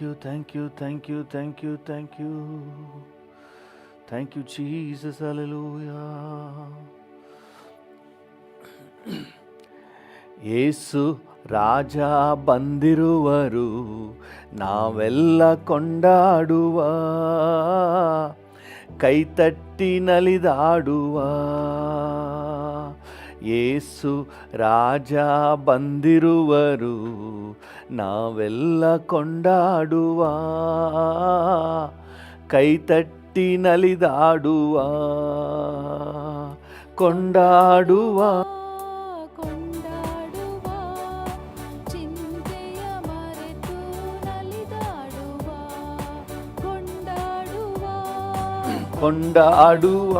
Thank you, Jesus. Hallelujah. ಯೇಸು ರಾಜ ಬಂದಿರುವರು, ನಾವೆಲ್ಲ ಕೊಂಡಾಡುವ, ಕೈತಟ್ಟಿ ನಲಿದಾಡುವ. ಯೇಸು ರಾಜ ಬಂದಿರುವರು, ನಾವೆಲ್ಲ ಕೊಂಡಾಡುವ, ಕೈತಟ್ಟಿ ನಲಿದಾಡುವ, ಕೊಂಡಾಡುವ. ಕೊಂಡಾಡುವ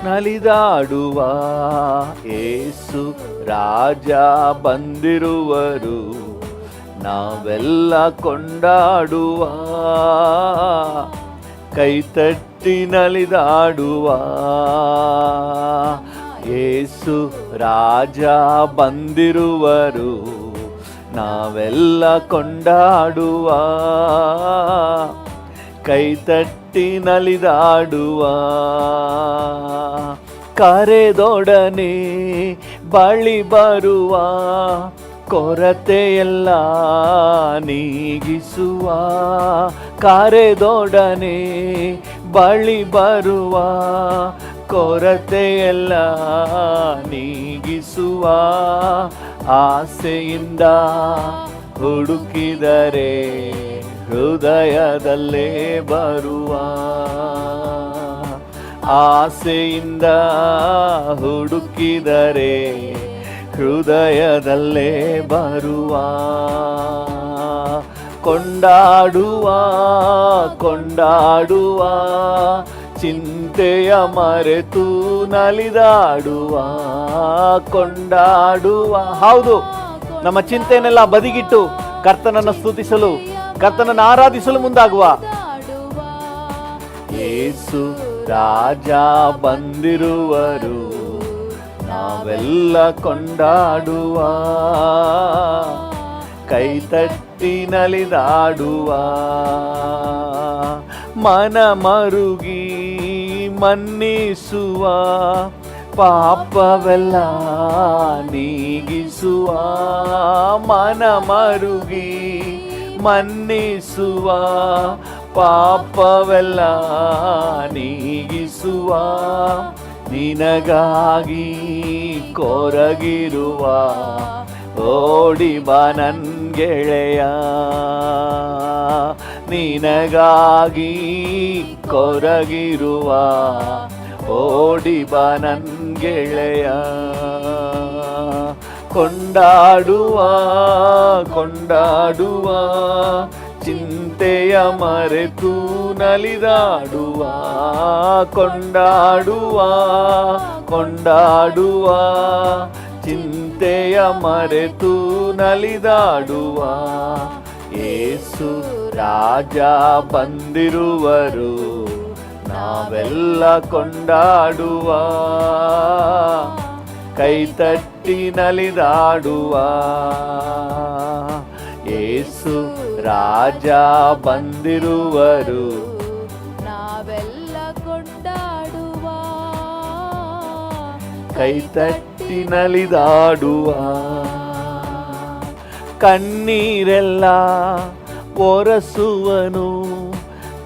ನಲಿದಾಡುವ. ಯೇಸು ರಾಜ ಬಂದಿರುವರು, ನಾವೆಲ್ಲ ಕೊಂಡಾಡುವ, ಕೈತಟ್ಟಿ ನಲಿದಾಡುವ. ಯೇಸು ರಾಜ ಬಂದಿರುವರು, ನಾವೆಲ್ಲ ಕೊಂಡಾಡುವ, ಕೈತಟ್ಟಿ ನಲಿದಾಡುವ. ಕರೆದೊಡನೆ ಬಳಿ ಬರುವ, ಕೊರತೆಯೆಲ್ಲ ನೀಗಿಸುವ. ಕರೆದೊಡನೆ ಬಳಿ ಬರುವ, ಕೊರತೆಯೆಲ್ಲ ನೀಗಿಸುವ. ಆಸೆಯಿಂದ ಹುಡುಕಿದರೆ ಹೃದಯದಲ್ಲೇ ಬರುವ. ಆಸೆಯಿಂದ ಹುಡುಕಿದರೆ ಹೃದಯದಲ್ಲೇ ಬರುವ. ಕೊಂಡಾಡುವ ಕೊಂಡಾಡುವ, ಚಿಂತೆಯ ಮರೆತು ನಲಿದಾಡುವ, ಕೊಂಡಾಡುವ. ಹೌದು, ನಮ್ಮ ಚಿಂತೆಯನ್ನೆಲ್ಲ ಬದಿಗಿಟ್ಟು ಕರ್ತನನ್ನು ಸ್ತುತಿಸಲು, ಕರ್ತನನ್ನು ಆರಾಧಿಸಲು ಮುಂದಾಗುವ. ಯೇಸು ರಾಜ ಬಂದಿರುವರು, ನಾವೆಲ್ಲ ಕೊಂಡಾಡುವ, ಕೈತಟ್ಟಿ ನಲಿದಾಡುವ. ಮನ ಮರುಗಿ ಮನ್ನಿಸುವ, ಪಾಪವೆಲ್ಲ ನೀಗಿಸುವ. ಮನ ಮರುಗಿ ಮನ್ನಿಸುವ, ಪಾಪವೆಲ್ಲ ನೀಗಿಸುವ. ನಿನಗಾಗಿ ಕೊರಗಿರುವ ಓಡಿ ಬಾ ನನ್ ಗೆಳೆಯ. ನಿನಗಾಗಿ ಕೊರಗಿರುವ ಓಡಿ ಬಾ ನನ್ ಗೆಳೆಯ. ಕೊಂಡಾಡುವ ಕೊಂಡಾಡುವ, ಚಿಂತೆಯ ಮರೆತು ನಲಿದಾಡುವ. ಕೊಂಡಾಡುವ ಕೊಂಡಾಡುವ, ಚಿಂತೆಯ ಮರೆತು ನಲಿದಾಡುವ. ಯೇಸು ರಾಜ ಬಂದಿರುವರು, ನಾವೆಲ್ಲ ಕೊಂಡಾಡುವ, ಕೈತಟ್ಟಿ ನಲಿದಾಡುವ. ಯೇಸು ರಾಜ ಬಂದಿರುವರು, ನಾವೆಲ್ಲ ಕೊಂಡಾಡುವ, ಕೈತಟ್ಟಿ ನಲಿದಾಡುವ. ಕಣ್ಣೀರೆಲ್ಲ ಒರೆಸುವನು,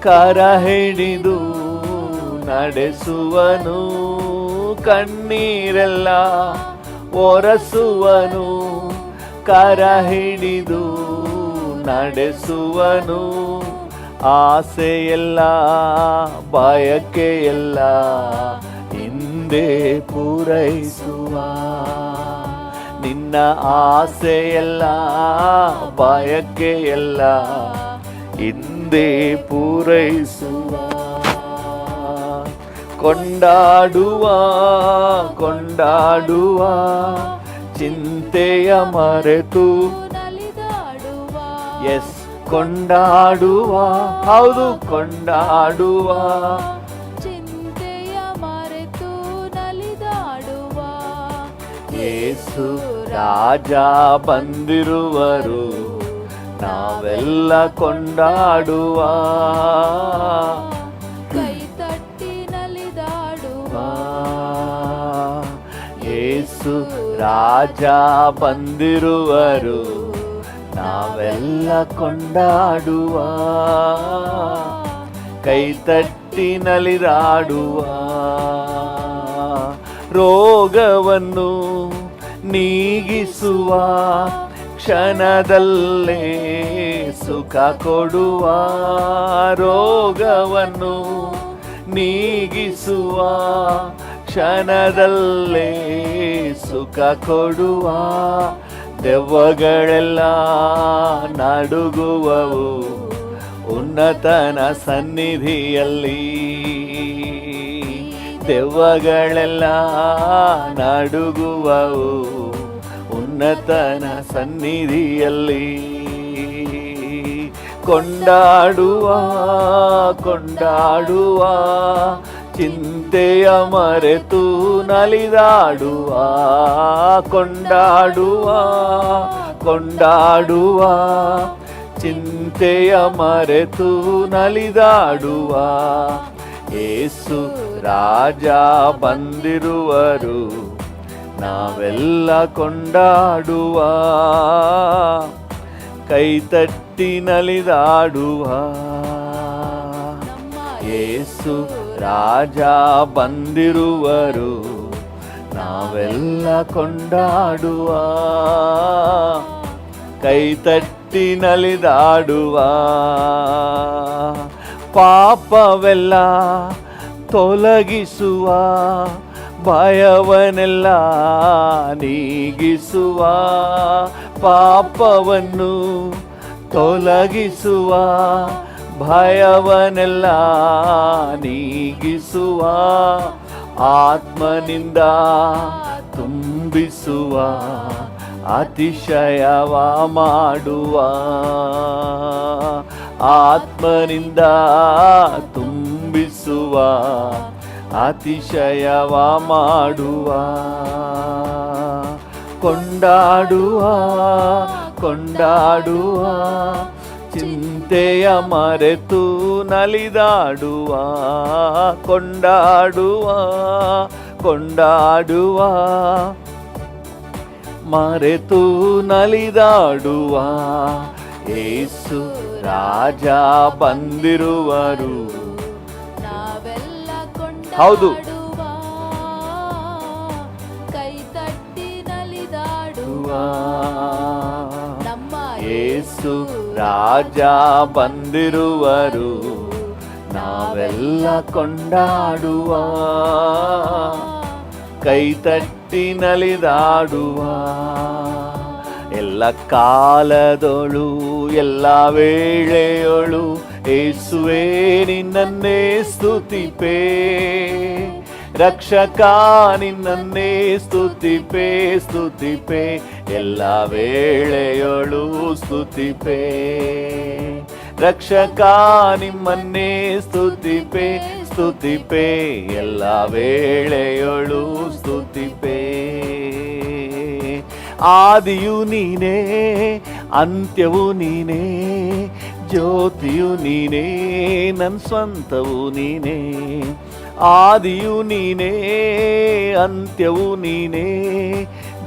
ಕರ ಹಿಡಿದು ನಡೆಸುವನು. ಕಣ್ಣೀರೆಲ್ಲ ಒರೆಸುವನು, ಕರ ಹಿಡಿದು ನಡೆಸುವನು. ಆಸೆಯೆಲ್ಲ ಬಯಕೆಯೆಲ್ಲ ಹಿಂದೆ ಪೂರೈಸುವ. ನಿನ್ನ ಆಸೆಯೆಲ್ಲ ಬಯಕೆಯಲ್ಲ ಹಿಂದೆ ಪೂರೈಸುವ. ಕೊಂಡಾಡುವ ಕೊಂಡಾಡುವ, ಚಿಂತೆಯ ಮರೆತು ನಲಿದಾಡುವ. ಎಸ್, ಕೊಂಡಾಡುವ. ಹೌದು, ಕೊಂಡಾಡುವ. ಚಿಂತೆಯ ಮರೆತು ನಲಿದಾಡುವ. ಯೇಸು ರಾಜ ಬಂದಿರುವರು, ನಾವೆಲ್ಲ ಕೊಂಡಾಡುವ. ಕೈ ತಟ್ಟಿ ನಲಿದಾಡುವ. ಯೇಸು ರಾಜ ಬಂದಿರುವರು, ನಾವೆಲ್ಲ ಕೊಂಡಾಡುವ. ಕೈ ತಟ್ಟಿ ನಲಿದಾಡುವ. ರೋಗವನ್ನು ನೀಗಿಸುವ, ಕ್ಷಣದಲ್ಲೇ ಸುಖ ಕೊಡುವ. ರೋಗವನ್ನು ನೀಗಿಸುವ, ಕ್ಷಣದಲ್ಲೇ ಸುಖ ಕೊಡುವ. ದೆವ್ವಗಳೆಲ್ಲ ನಡುಗುವವು ಉನ್ನತನ ಸನ್ನಿಧಿಯಲ್ಲಿ. ದೆವ್ವಗಳೆಲ್ಲ ನಡುಗುವವು ಉನ್ನತನ ಸನ್ನಿಧಿಯಲ್ಲಿ. ಕೊಂಡಾಡುವ ಕೊಂಡಾಡುವ, ಚಿಂತೆಯ ಮರೆತು ನಲಿದಾಡುವ. ಕೊಂಡಾಡುವ ಕೊಂಡಾಡುವ, ಚಿಂತೆಯ ಮರೆತು ನಲಿದಾಡುವ. ಯೇಸು ರಾಜ ಬಂದಿರುವರು, ನಾವೆಲ್ಲ ಕೊಂಡಾಡುವ. ಕೈ ತಟ್ಟಿ ನಲಿದಾಡುವ. ಯೇಸು ರಾಜ ಬಂದಿರುವರು, ನಾವೆಲ್ಲ ಕೊಂಡಾಡುವ. ಕೈ ತಟ್ಟಿ ನಲಿದಾಡುವ. ಪಾಪವೆಲ್ಲ ತೊಲಗಿಸುವ, ಭಯವನ್ನೆಲ್ಲ ನೀಗಿಸುವ. ಪಾಪವನ್ನು ತೊಲಗಿಸುವ, ಭಯವನ್ನೆಲ್ಲ ನೀಗಿಸುವ. ಆತ್ಮನಿಂದ ತುಂಬಿಸುವ, ಅತಿಶಯವ ಮಾಡುವ. ಆತ್ಮನಿಂದ ತುಂಬಿಸುವ, ಅತಿಶಯವ ಮಾಡುವ. ಕೊಂಡಾಡುವ ಕೊಂಡಾಡುವ, ಚಿಂತೆಯ ಮರೆತು ನಲಿದಾಡುವ. ಕೊಂಡಾಡುವ ಕೊಂಡಾಡುವ, ಮರೆತು ನಲಿದಾಡುವ. ಯೇಸು ರಾಜ ಬಂದಿರುವರು, ನಾವೆಲ್ಲ ಹೌದು. ಕೊಂಡಾಡುವ. ಕೈ ತಟ್ಟಿ ನಲಿದಾಡುವ. ನಮ್ಮ ಯೇಸು ರಾಜ ಬಂದಿರುವರು, ನಾವೆಲ್ಲ ಕೊಂಡಾಡುವ. ಕೈ ತಟ್ಟಿ ನಲಿದಾಡುವ. ಎಲ್ಲ ಕಾಲದೊಳು ಎಲ್ಲ ವೇಳೆಯೊಳು ಯೇಸುವೇ ನಿನ್ನನ್ನೇ ಸ್ತುತಿಪೇ. ರಕ್ಷಕ ನಿನ್ನನ್ನೇ ಸ್ತುತಿಪೇ ಸ್ತುತಿಪೇ, ಎಲ್ಲ ವೇಳೆಯೊಳು ಸ್ತುತಿಪೇ. ರಕ್ಷಕ ನಿಮ್ಮನ್ನೇ ಸ್ತುತಿಪೇ ಸ್ತುತಿಪೇ, ಎಲ್ಲ ವೇಳೆಯೊಳು ಸ್ತುತಿಪೇ. ಆದಿಯು ನೀನೇ, ಅಂತ್ಯವು ನೀನೇ, ಜ್ಯೋತಿಯು ನೀನೇ, ನನ್ನ ಸ್ವಂತವು ನೀನೇ. ಆದಿಯು ನೀನೇ, ಅಂತ್ಯವು ನೀನೇ,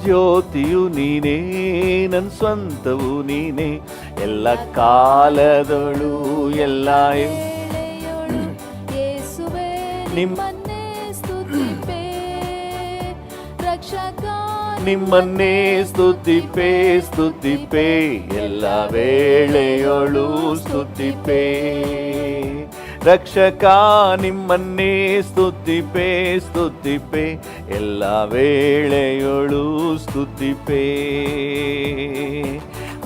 ಜ್ಯೋತಿಯು ನೀನೇ, ನನ್ನ ಸ್ವಂತವು ನೀನೇ. ಎಲ್ಲ ಕಾಲದೊಳು ಎಲ್ಲ ವೇಳೆಯೊಳು ಯೇಸುವೇ ನಿಮ್ಮನ್ನೇ ಸ್ತುತಿಪೇ. ರಕ್ಷಕ ನಿಮ್ಮನ್ನೇ ಸ್ತುತಿಪೇ ಸ್ತುತಿಪೇ, ಎಲ್ಲ ವೇಳೆಯೊಳು ಸ್ತುತಿಪೇ. ರಕ್ಷಕ ನಿಮ್ಮನ್ನೇ ಸ್ತುತಿಪೇ ಸ್ತುತಿಪೇ, ಎಲ್ಲ ವೇಳೆಯೊಳು ಸ್ತುತಿಪೇ.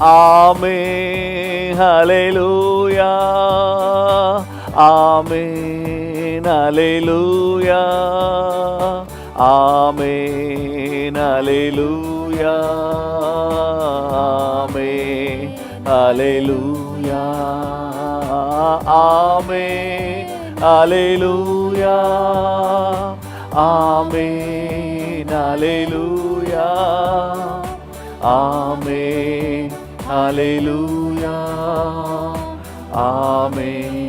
Amen hallelujah, amen hallelujah, amen hallelujah, amen hallelujah, amen hallelujah, amen hallelujah, amen hallelujah amen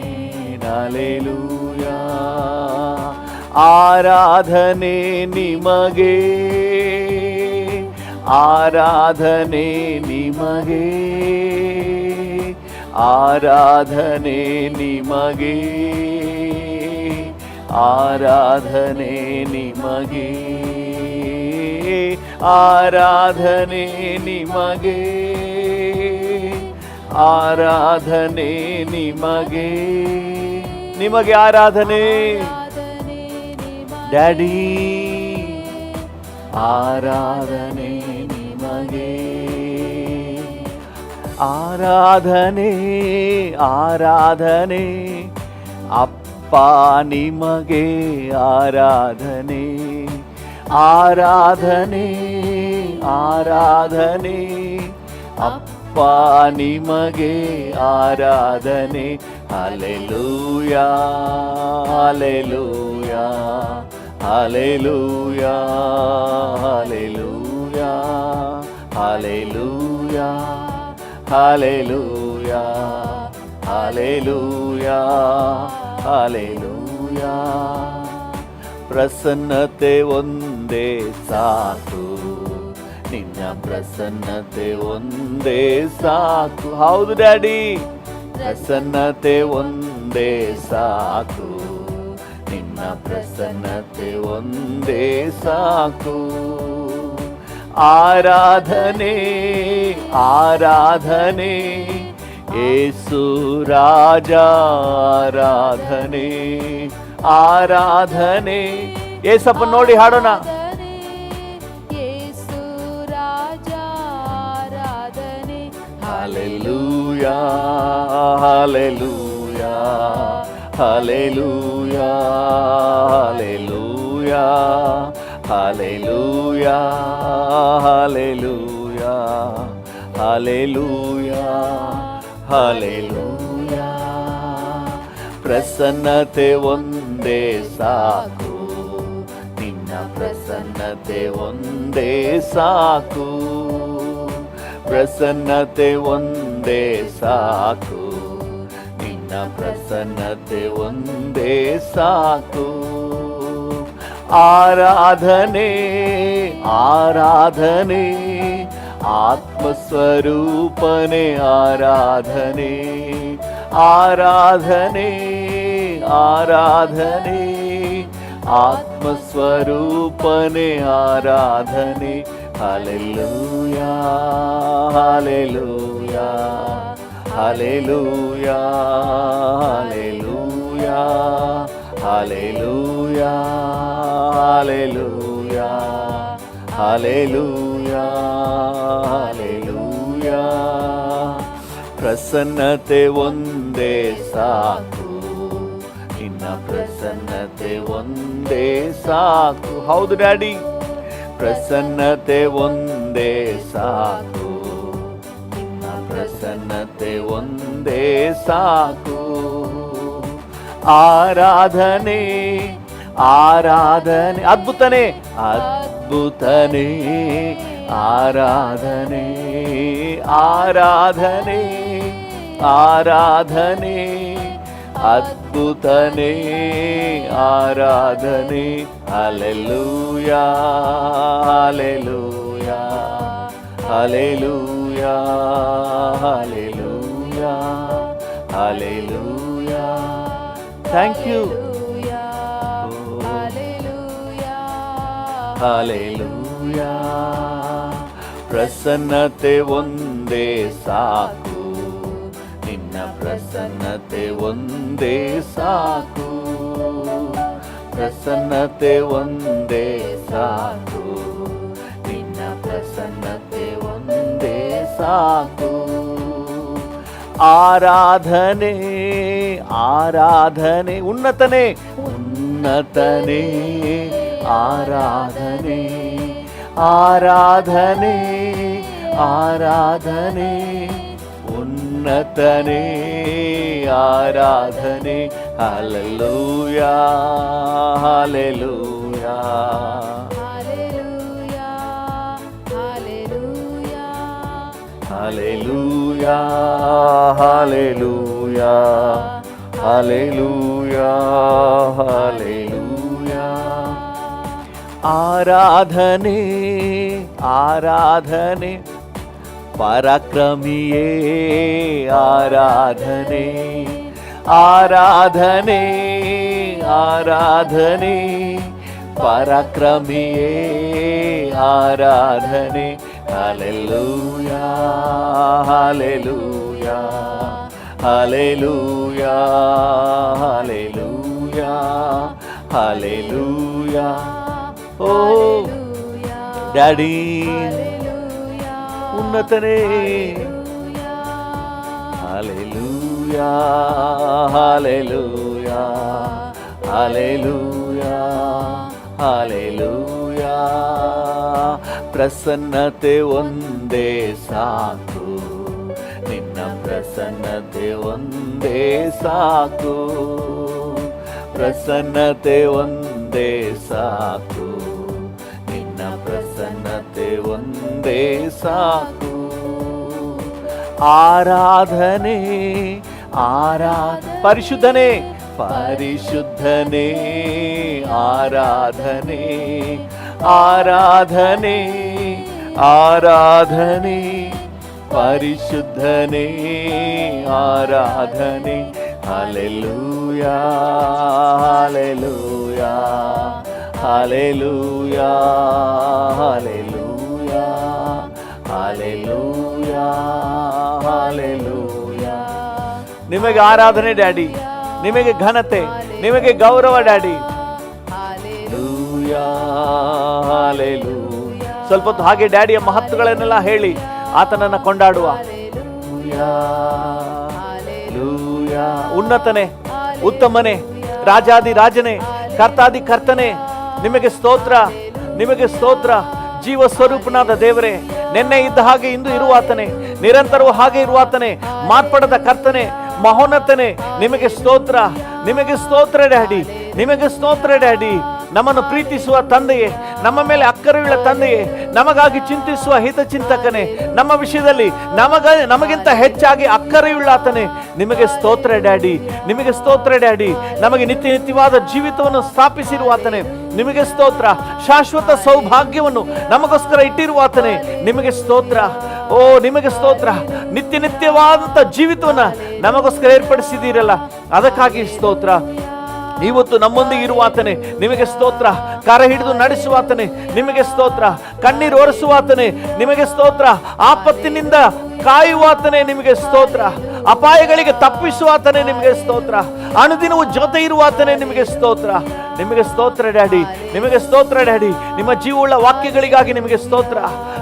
hallelujah. ಆರಾಧನೆ ನಿಮಗೆ, ಆರಾಧನೆ ನಿಮಗೆ, ಆರಾಧನೆ ನಿಮಗೆ, ಆರಾಧನೆ ನಿಮಗೆ, ಆರಾಧನೆ ನಿಮಗೆ, ಆರಾಧನೆ ನಿಮಗೆ, ನಿಮಗೆ ಆರಾಧನೆ ಡ್ಯಾಡಿ, ಆರಾಧನೆ ನಿಮಗೆ, ಆರಾಧನೆ ಆರಾಧನೆ ಅಪ್ಪ ನಿಮಗೆ, ಆರಾಧನೆ ಆರಾಧನೆ ಆರಾಧನೆ ಅಪ್ಪ ನಿಮಗೆ, ಆರಾಧನೆ hallelujah hallelujah hallelujah hallelujah hallelujah hallelujah hallelujah hallelujah. ಪ್ರಸನ್ನತೆ ಒಂದೇ ಸಾಕು, ನಿನ್ನ ಪ್ರಸನ್ನತೆ ಒಂದೇ ಸಾಕು. ಹೌದು ಡ್ಯಾಡಿ, ಪ್ರಸನ್ನತೆ ಒಂದೇ ಸಾಕು, ನಿನ್ನ ಪ್ರಸನ್ನತೆ ಒಂದೇ ಸಾಕು. ಆರಾಧನೆ ಆರಾಧನೆ ಯೇಸು ರಾಜ, ಆರಾಧನೆ ಆರಾಧನೆ. ಯೇಸಪ್ಪ ನೋಡಿ ಹಾಡೋಣ. ಯೇಸು ರಾಜ ಆರಾಧನೆ hallelujah hallelujah hallelujah hallelujah hallelujah hallelujah hallelujah. ಪ್ರಸನ್ನತೆ ಒಂದೇ ಸಾಕು, ನಿನ್ನ ಪ್ರಸನ್ನತೆ ಒಂದೇ ಸಾಕು, ಪ್ರಸನ್ನತೆ ಒಂದೇ ಸಾಕು, ನಿನ್ನ ಪ್ರಸನ್ನತೆ ಒಂದೇ ಸಾಕು. ಆರಾಧನೆ ಆರಾಧನೆ ಆತ್ಮಸ್ವರೂಪನೆ, ಆರಾಧನೆ ಆರಾಧನೆ ಆರಾಧನೆ ಆತ್ಮಸ್ವರೂಪನೆ, ಆರಾಧನೆ hallelujah hallelujah hallelujah hallelujah hallelujah hallelujah hallelujah hallelujah. ಪ್ರಸನ್ನತೆ ಒಂದೇ ಸಾಕು, ನಿನ್ನ ಪ್ರಸನ್ನತೆ ಒಂದೇ ಸಾಕು. ಹೌದು ಡ್ಯಾಡಿ, ಪ್ರಸನ್ನತೆ ಒಂದೇ ಸಾಕು, ನಿನ್ನ ಪ್ರಸನ್ನತೆ ಒಂದೇ ಸಾಕು. ಆರಾಧನೆ ಆರಾಧನೆ ಅದ್ಭುತನೇ ಅದ್ಭುತನೇ ಆರಾಧನೆ ಆರಾಧನೆ ಆರಾಧನೆ ಅದ್ಭುತನೇ ಆರಾಧನೆ hallelujah hallelujah hallelujah hallelujah hallelujah. Thank you. Hallelujah. ಪ್ರಸನ್ನತೆ ಒಂದೇ ಸಾಕು, ನಿನ್ನ ಪ್ರಸನ್ನತೆ ಒಂದೇ ಸಾಕು, ಪ್ರಸನ್ನತೆ ಒಂದೇ ಸಾಕು, ನಿನ್ನ ಪ್ರಸನ್ನತೆ ಒಂದೇ ಸಾಕು. ಆರಾಧನೆ ಆರಾಧನೆ ಉನ್ನತನೇ ಉನ್ನತನೇ ಆರಾಧನೆ ಆರಾಧನೆ ಆರಾಧನೆ ಉನ್ನತನೇ ಆರಾಧನೆ hallelujah hallelujah Hallelujah, hallelujah, hallelujah hallelujah hallelujah. ಆರಾಧನೆ ಆರಾಧನೆ ಪರಾಕ್ರಮಿಯೇ ಆರಾಧನೆ ಆರಾಧನೆ ಆರಾಧನೆ ಪರಾಕ್ರಮಿಯೇ ಆರಾಧನೆ. Hallelujah hallelujah hallelujah hallelujah hallelujah. ಓ ಡ್ಯಾಡಿ ಉನ್ನತನೇ. Hallelujah hallelujah hallelujah hallelujah. ಪ್ರಸನ್ನತೆ ಒಂದೇ ಸಾಕು, ನಿನ್ನ ಪ್ರಸನ್ನತೆ ಒಂದೇ ಸಾಕು, ಪ್ರಸನ್ನತೆ ಒಂದೇ ಸಾಕು, ನಿನ್ನ ಪ್ರಸನ್ನತೆ ಒಂದೇ ಸಾಕು. ಆರಾಧನೆ ಪರಿಶುದ್ಧನೇ ಪರಿಶುದ್ಧನೇ ಆರಾಧನೆ ಆರಾಧನೆ ಆರಾಧನೆ ಪರಿಶುದ್ಧನೇ ಆರಾಧನೆ. Hallelujah hallelujah hallelujah hallelujah hallelujah hallelujah. ನಿಮಗೆ ಆರಾಧನೆ ಡ್ಯಾಡಿ, ನಿಮಗೆ ಘನತೆ, ನಿಮಗೆ ಗೌರವ ಡ್ಯಾಡಿ. Hallelujah hallelujah. ಸ್ವಲ್ಪ ಹೊತ್ತು ಹಾಗೆ ಡ್ಯಾಡಿಯ ಮಹತ್ವಗಳನ್ನೆಲ್ಲ ಹೇಳಿ ಆತನನ್ನ ಕೊಂಡಾಡುವ. ಉನ್ನತನೇ, ಉತ್ತಮನೇ, ರಾಜಾದಿ ರಾಜನೇ, ಕರ್ತಾದಿ ಕರ್ತನೇ, ನಿಮಗೆ ಸ್ತೋತ್ರ, ನಿಮಗೆ ಸ್ತೋತ್ರ. ಜೀವ ಸ್ವರೂಪನಾದ ದೇವರೇ, ನಿನ್ನೆ ಇದ್ದ ಹಾಗೆ ಇಂದು ಇರುವಾತನೇ, ನಿರಂತರವೂ ಹಾಗೆ ಇರುವಾತನೇ, ಮಾರ್ಪಡದ ಕರ್ತನೆ, ಮಹೋನ್ನತನೇ, ನಿಮಗೆ ಸ್ತೋತ್ರ, ನಿಮಗೆ ಸ್ತೋತ್ರ ಡ್ಯಾಡಿ, ನಿಮಗೆ ಸ್ತೋತ್ರ ಡ್ಯಾಡಿ. ನಮ್ಮನ್ನು ಪ್ರೀತಿಸುವ ತಂದೆಯೇ, ನಮ್ಮ ಮೇಲೆ ಅಕ್ಕರೆಯುಳ್ಳ ತಂದೆಯೇ, ನಮಗಾಗಿ ಚಿಂತಿಸುವ ಹಿತಚಿಂತಕನೇ, ನಮ್ಮ ವಿಷಯದಲ್ಲಿ ನಮಗಿಂತ ಹೆಚ್ಚಾಗಿ ಅಕ್ಕರೆಯುಳ್ಳಾತನೇ, ನಿಮಗೆ ಸ್ತೋತ್ರ ಡ್ಯಾಡಿ, ನಿಮಗೆ ಸ್ತೋತ್ರ ಡ್ಯಾಡಿ. ನಮಗೆ ನಿತ್ಯ ನಿತ್ಯವಾದ ಜೀವಿತವನ್ನು ಸ್ಥಾಪಿಸಿರುವಾತನೇ, ನಿಮಗೆ ಸ್ತೋತ್ರ. ಶಾಶ್ವತ ಸೌಭಾಗ್ಯವನ್ನು ನಮಗೋಸ್ಕರ ಇಟ್ಟಿರುವಾತನೇ, ನಿಮಗೆ ಸ್ತೋತ್ರ. ಓ ನಿಮಗೆ ಸ್ತೋತ್ರ. ನಿತ್ಯ ನಿತ್ಯವಾದಂಥ ಜೀವಿತವನ್ನು ನಮಗೋಸ್ಕರ ಏರ್ಪಡಿಸಿದ್ದೀರಲ್ಲ, ಅದಕ್ಕಾಗಿ ಸ್ತೋತ್ರ. ಇವತ್ತು ನಮ್ಮೊಂದಿಗೆ ಇರುವಾತನೇ, ನಿಮಗೆ ಸ್ತೋತ್ರ. ಕರ ಹಿಡಿದು ನಡೆಸುವಾತನೇ, ನಿಮಗೆ ಸ್ತೋತ್ರ. ಕಣ್ಣೀರು ಒರೆಸುವಾತನೇ, ನಿಮಗೆ ಸ್ತೋತ್ರ. ಆಪತ್ತಿನಿಂದ ಕಾಯುವಾತನೇ, ನಿಮಗೆ ಸ್ತೋತ್ರ. ಅಪಾಯಗಳಿಗೆ ತಪ್ಪಿಸುವಾತನೇ, ನಿಮಗೆ ಸ್ತೋತ್ರ. ಅನುದಿನವೂ ಜೊತೆ ಇರುವಾತನೇ, ನಿಮಗೆ ಸ್ತೋತ್ರ. ನಿಮಗೆ ಸ್ತೋತ್ರ ಡ್ಯಾಡಿ, ನಿಮಗೆ ಸ್ತೋತ್ರ ಡ್ಯಾಡಿ. ನಿಮ್ಮ ಜೀವವುಳ್ಳ ವಾಕ್ಯಗಳಿಗಾಗಿ ನಿಮಗೆ ಸ್ತೋತ್ರ.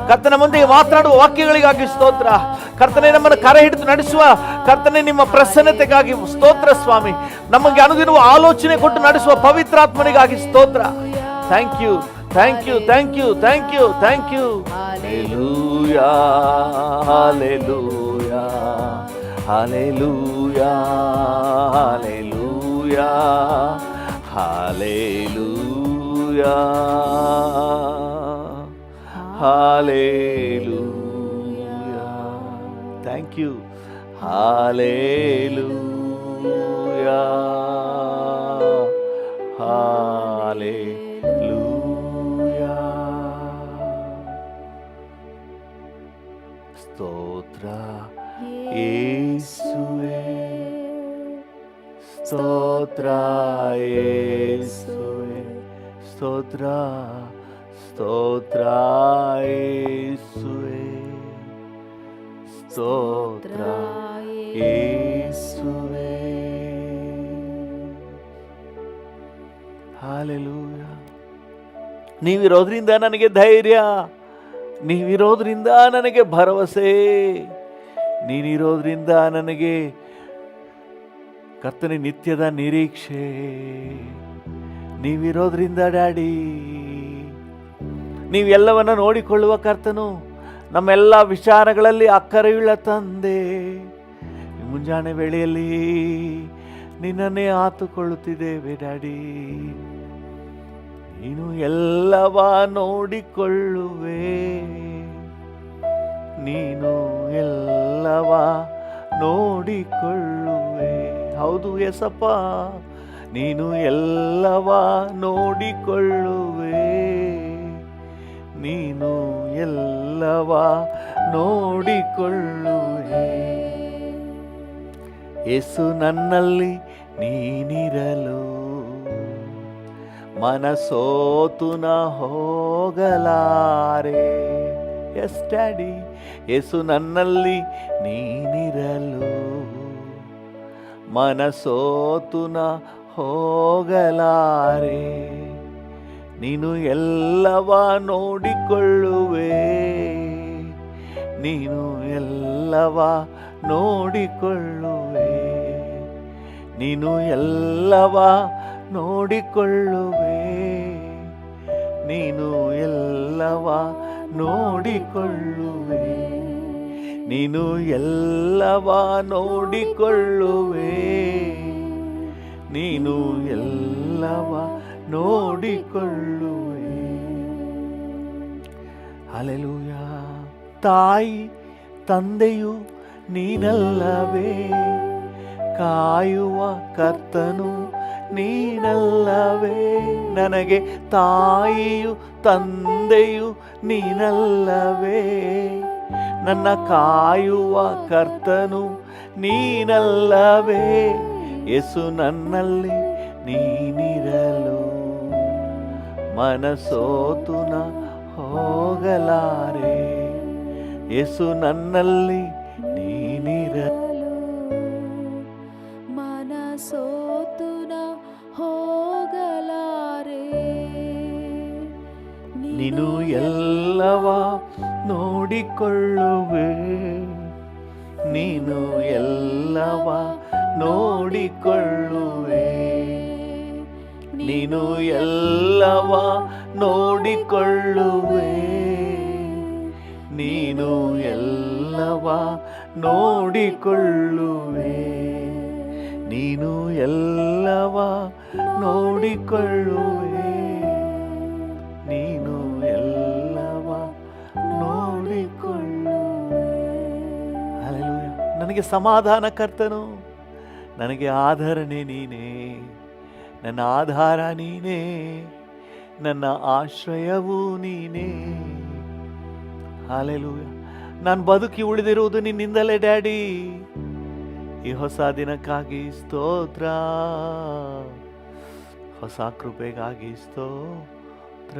ಕರ್ತನ ಮುಂದೆ ಮಾತನಾಡುವ ವಾಕ್ಯಗಳಿಗಾಗಿ ಸ್ತೋತ್ರ. ಕರ್ತನೆ, ನಮ್ಮನ್ನು ಕರ ಹಿಡಿದು ನಡೆಸುವ ಕರ್ತನೆ, ನಿಮ್ಮ ಪ್ರಸನ್ನತೆಗಾಗಿ ಸ್ತೋತ್ರ ಸ್ವಾಮಿ. ನಮಗೆ ಅನುದಿನವೂ ಆಲೋಚನೆ ಕೊಟ್ಟು ನಡೆಸುವ ಪವಿತ್ರಾತ್ಮನಿಗಾಗಿ ಸ್ತೋತ್ರ. Thank you, thank you, thank you, thank you, thank you. Hallelujah hallelujah hallelujah hallelujah hallelujah hallelujah. Thank you. Hallelujah hallelujah. ಸ್ತೋತ್ರ ಯೇಸುವೇ, ಸ್ತೋತ್ರ ಯೇಸುವೇ, ಸ್ತೋತ್ರ ಸ್ತೋತ್ರ ಯೇಸುವೇ, ಸ್ತೋತ್ರ ಯೇಸುವೇ. ಹಾಲೆಲೂಯಾ. ನೀವಿರೋದ್ರಿಂದ ನನಗೆ ಧೈರ್ಯ, ನೀವಿರೋದ್ರಿಂದ ನನಗೆ ಭರವಸೆ, ನೀನಿರೋದ್ರಿಂದ ನನಗೆ ಕರ್ತನೆ ನಿತ್ಯದ ನಿರೀಕ್ಷೆ. ನೀವಿರೋದ್ರಿಂದ ಡ್ಯಾಡಿ, ನೀವೆಲ್ಲವನ್ನ ನೋಡಿಕೊಳ್ಳುವ ಕರ್ತನು, ನಮ್ಮೆಲ್ಲ ವಿಚಾರಗಳಲ್ಲಿ ಅಕ್ಕರೆಯುಳ್ಳ ತಂದೆ. ಮುಂಜಾನೆ ವೇಳೆಯಲ್ಲಿ ನಿನ್ನನ್ನೇ ಆತುಕೊಳ್ಳುತ್ತಿದ್ದೇವೆ ಡ್ಯಾಡಿ. ನೀನು ಎಲ್ಲವ ನೋಡಿಕೊಳ್ಳುವೆ, ನೀನು ಎಲ್ಲವ ನೋಡಿಕೊಳ್ಳುವೆ. ಹೌದು ಎಸಪ್ಪ, ನೀನು ಎಲ್ಲವ ನೋಡಿಕೊಳ್ಳುವೆ, ನೀನು ಎಲ್ಲವ ನೋಡಿಕೊಳ್ಳುವೆ. ಯೇಸು ನನ್ನಲ್ಲಿ ನೀನಿರಲು ಮನಸೋತು ನ ಹೋಗಲಾರೆ. ಎಸ್ ಡ್ಯಾಡಿ, ಯೇಸು ನನ್ನಲ್ಲಿ ನೀನಿರಲು ಮನಸೋತು ನ ಹೋಗಲಾರೆ. ನೀನು ಎಲ್ಲವ ನೋಡಿಕೊಳ್ಳುವೆ, ನೀನು ಎಲ್ಲವ ನೋಡಿಕೊಳ್ಳುವೆ, ನೀನು ಎಲ್ಲವ ನೋಡಿಕೊಳ್ಳುವೆ, ನೀನು ಎಲ್ಲವ ನೋಡಿಕೊಳ್ಳುವೆ, ನೀನು ಎಲ್ಲವ ನೋಡಿಕೊಳ್ಳುವೆ, ನೀನು ಎಲ್ಲವ ನೋಡಿಕೊಳ್ಳುವೆ. ಹಲ್ಲೆಲೂಯಾ. ತಾಯಿ ತಂದೆಯು ನೀನಲ್ಲವೇ, ಕಾಯುವ ಕರ್ತನು ನೀನಲ್ಲವೇ. ನನಗೆ ತಾಯಿಯು ತಂದೆಯು ನೀನಲ್ಲವೇ, ನನ್ನ ಕಾಯುವ ಕರ್ತನು ನೀನಲ್ಲವೇ. ಯೇಸು ನನ್ನಲ್ಲಿ ನೀನಿರಲು ಮನಸೋತು ನ ಹೋಗಲಾರೆ. ಯೇಸು ನನ್ನಲ್ಲಿ ನೀನಿರಲು ಮನಸೋತು ನ ಹೋಗಲಾರೆ. ನೀನು ಎಲ್ಲವ ನೋಡಿಕೊಳ್ಳುವೆ, ನೀನು ಎಲ್ಲವ ನೋಡಿಕೊಳ್ಳುವೆ, ನೀನು ಎಲ್ಲವ ನೋಡಿಕೊಳ್ಳುವೆ, ನೀನು ಎಲ್ಲವ ನೋಡಿಕೊಳ್ಳುವೆ, ನೀನು ಎಲ್ಲವ ನೋಡಿಕೊಳ್ಳುವೆ, ನೀನು ಎಲ್ಲವ ನೋಡಿಕೊಳ್ಳುವೆ. ಹಲ್ಲೆಲೂಯಾ. ನನಗೆ ಸಮಾಧಾನ ಕರ್ತನು, ನನಗೆ ಆಧರಣೆ ನೀನೇ, ನನ್ನ ಆಧಾರ ನೀನೇ, ನನ್ನ ಆಶ್ರಯವೂ ನೀನೇ. ಹಲ್ಲೆಲೂಯಾ. ನಾನು ಬದುಕಿ ಉಳಿದಿರುವುದು ನಿನ್ನಿಂದಲೇ ಡ್ಯಾಡಿ. ಈ ಹೊಸ ದಿನಕ್ಕಾಗಿ ಸ್ತೋತ್ರ, ಹೊಸ ಕೃಪೆಗಾಗಿ ಸ್ತೋತ್ರ.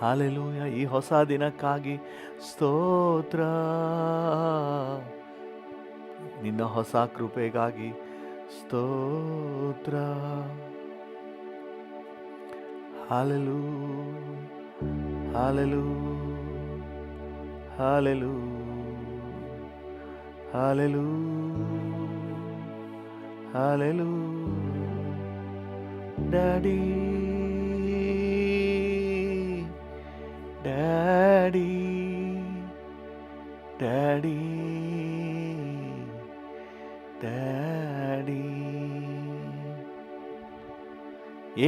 ಹಲ್ಲೆಲೂಯಾ. ಈ ಹೊಸ ದಿನಕ್ಕಾಗಿ ಸ್ತೋತ್ರ, ನಿನ್ನ ಹೊಸ ಕೃಪೆಗಾಗಿ ಸ್ತೋತ್ರ. Hallelujah, hallelujah, hallelujah, hallelujah, hallelujah. Daddy, daddy, daddy, daddy.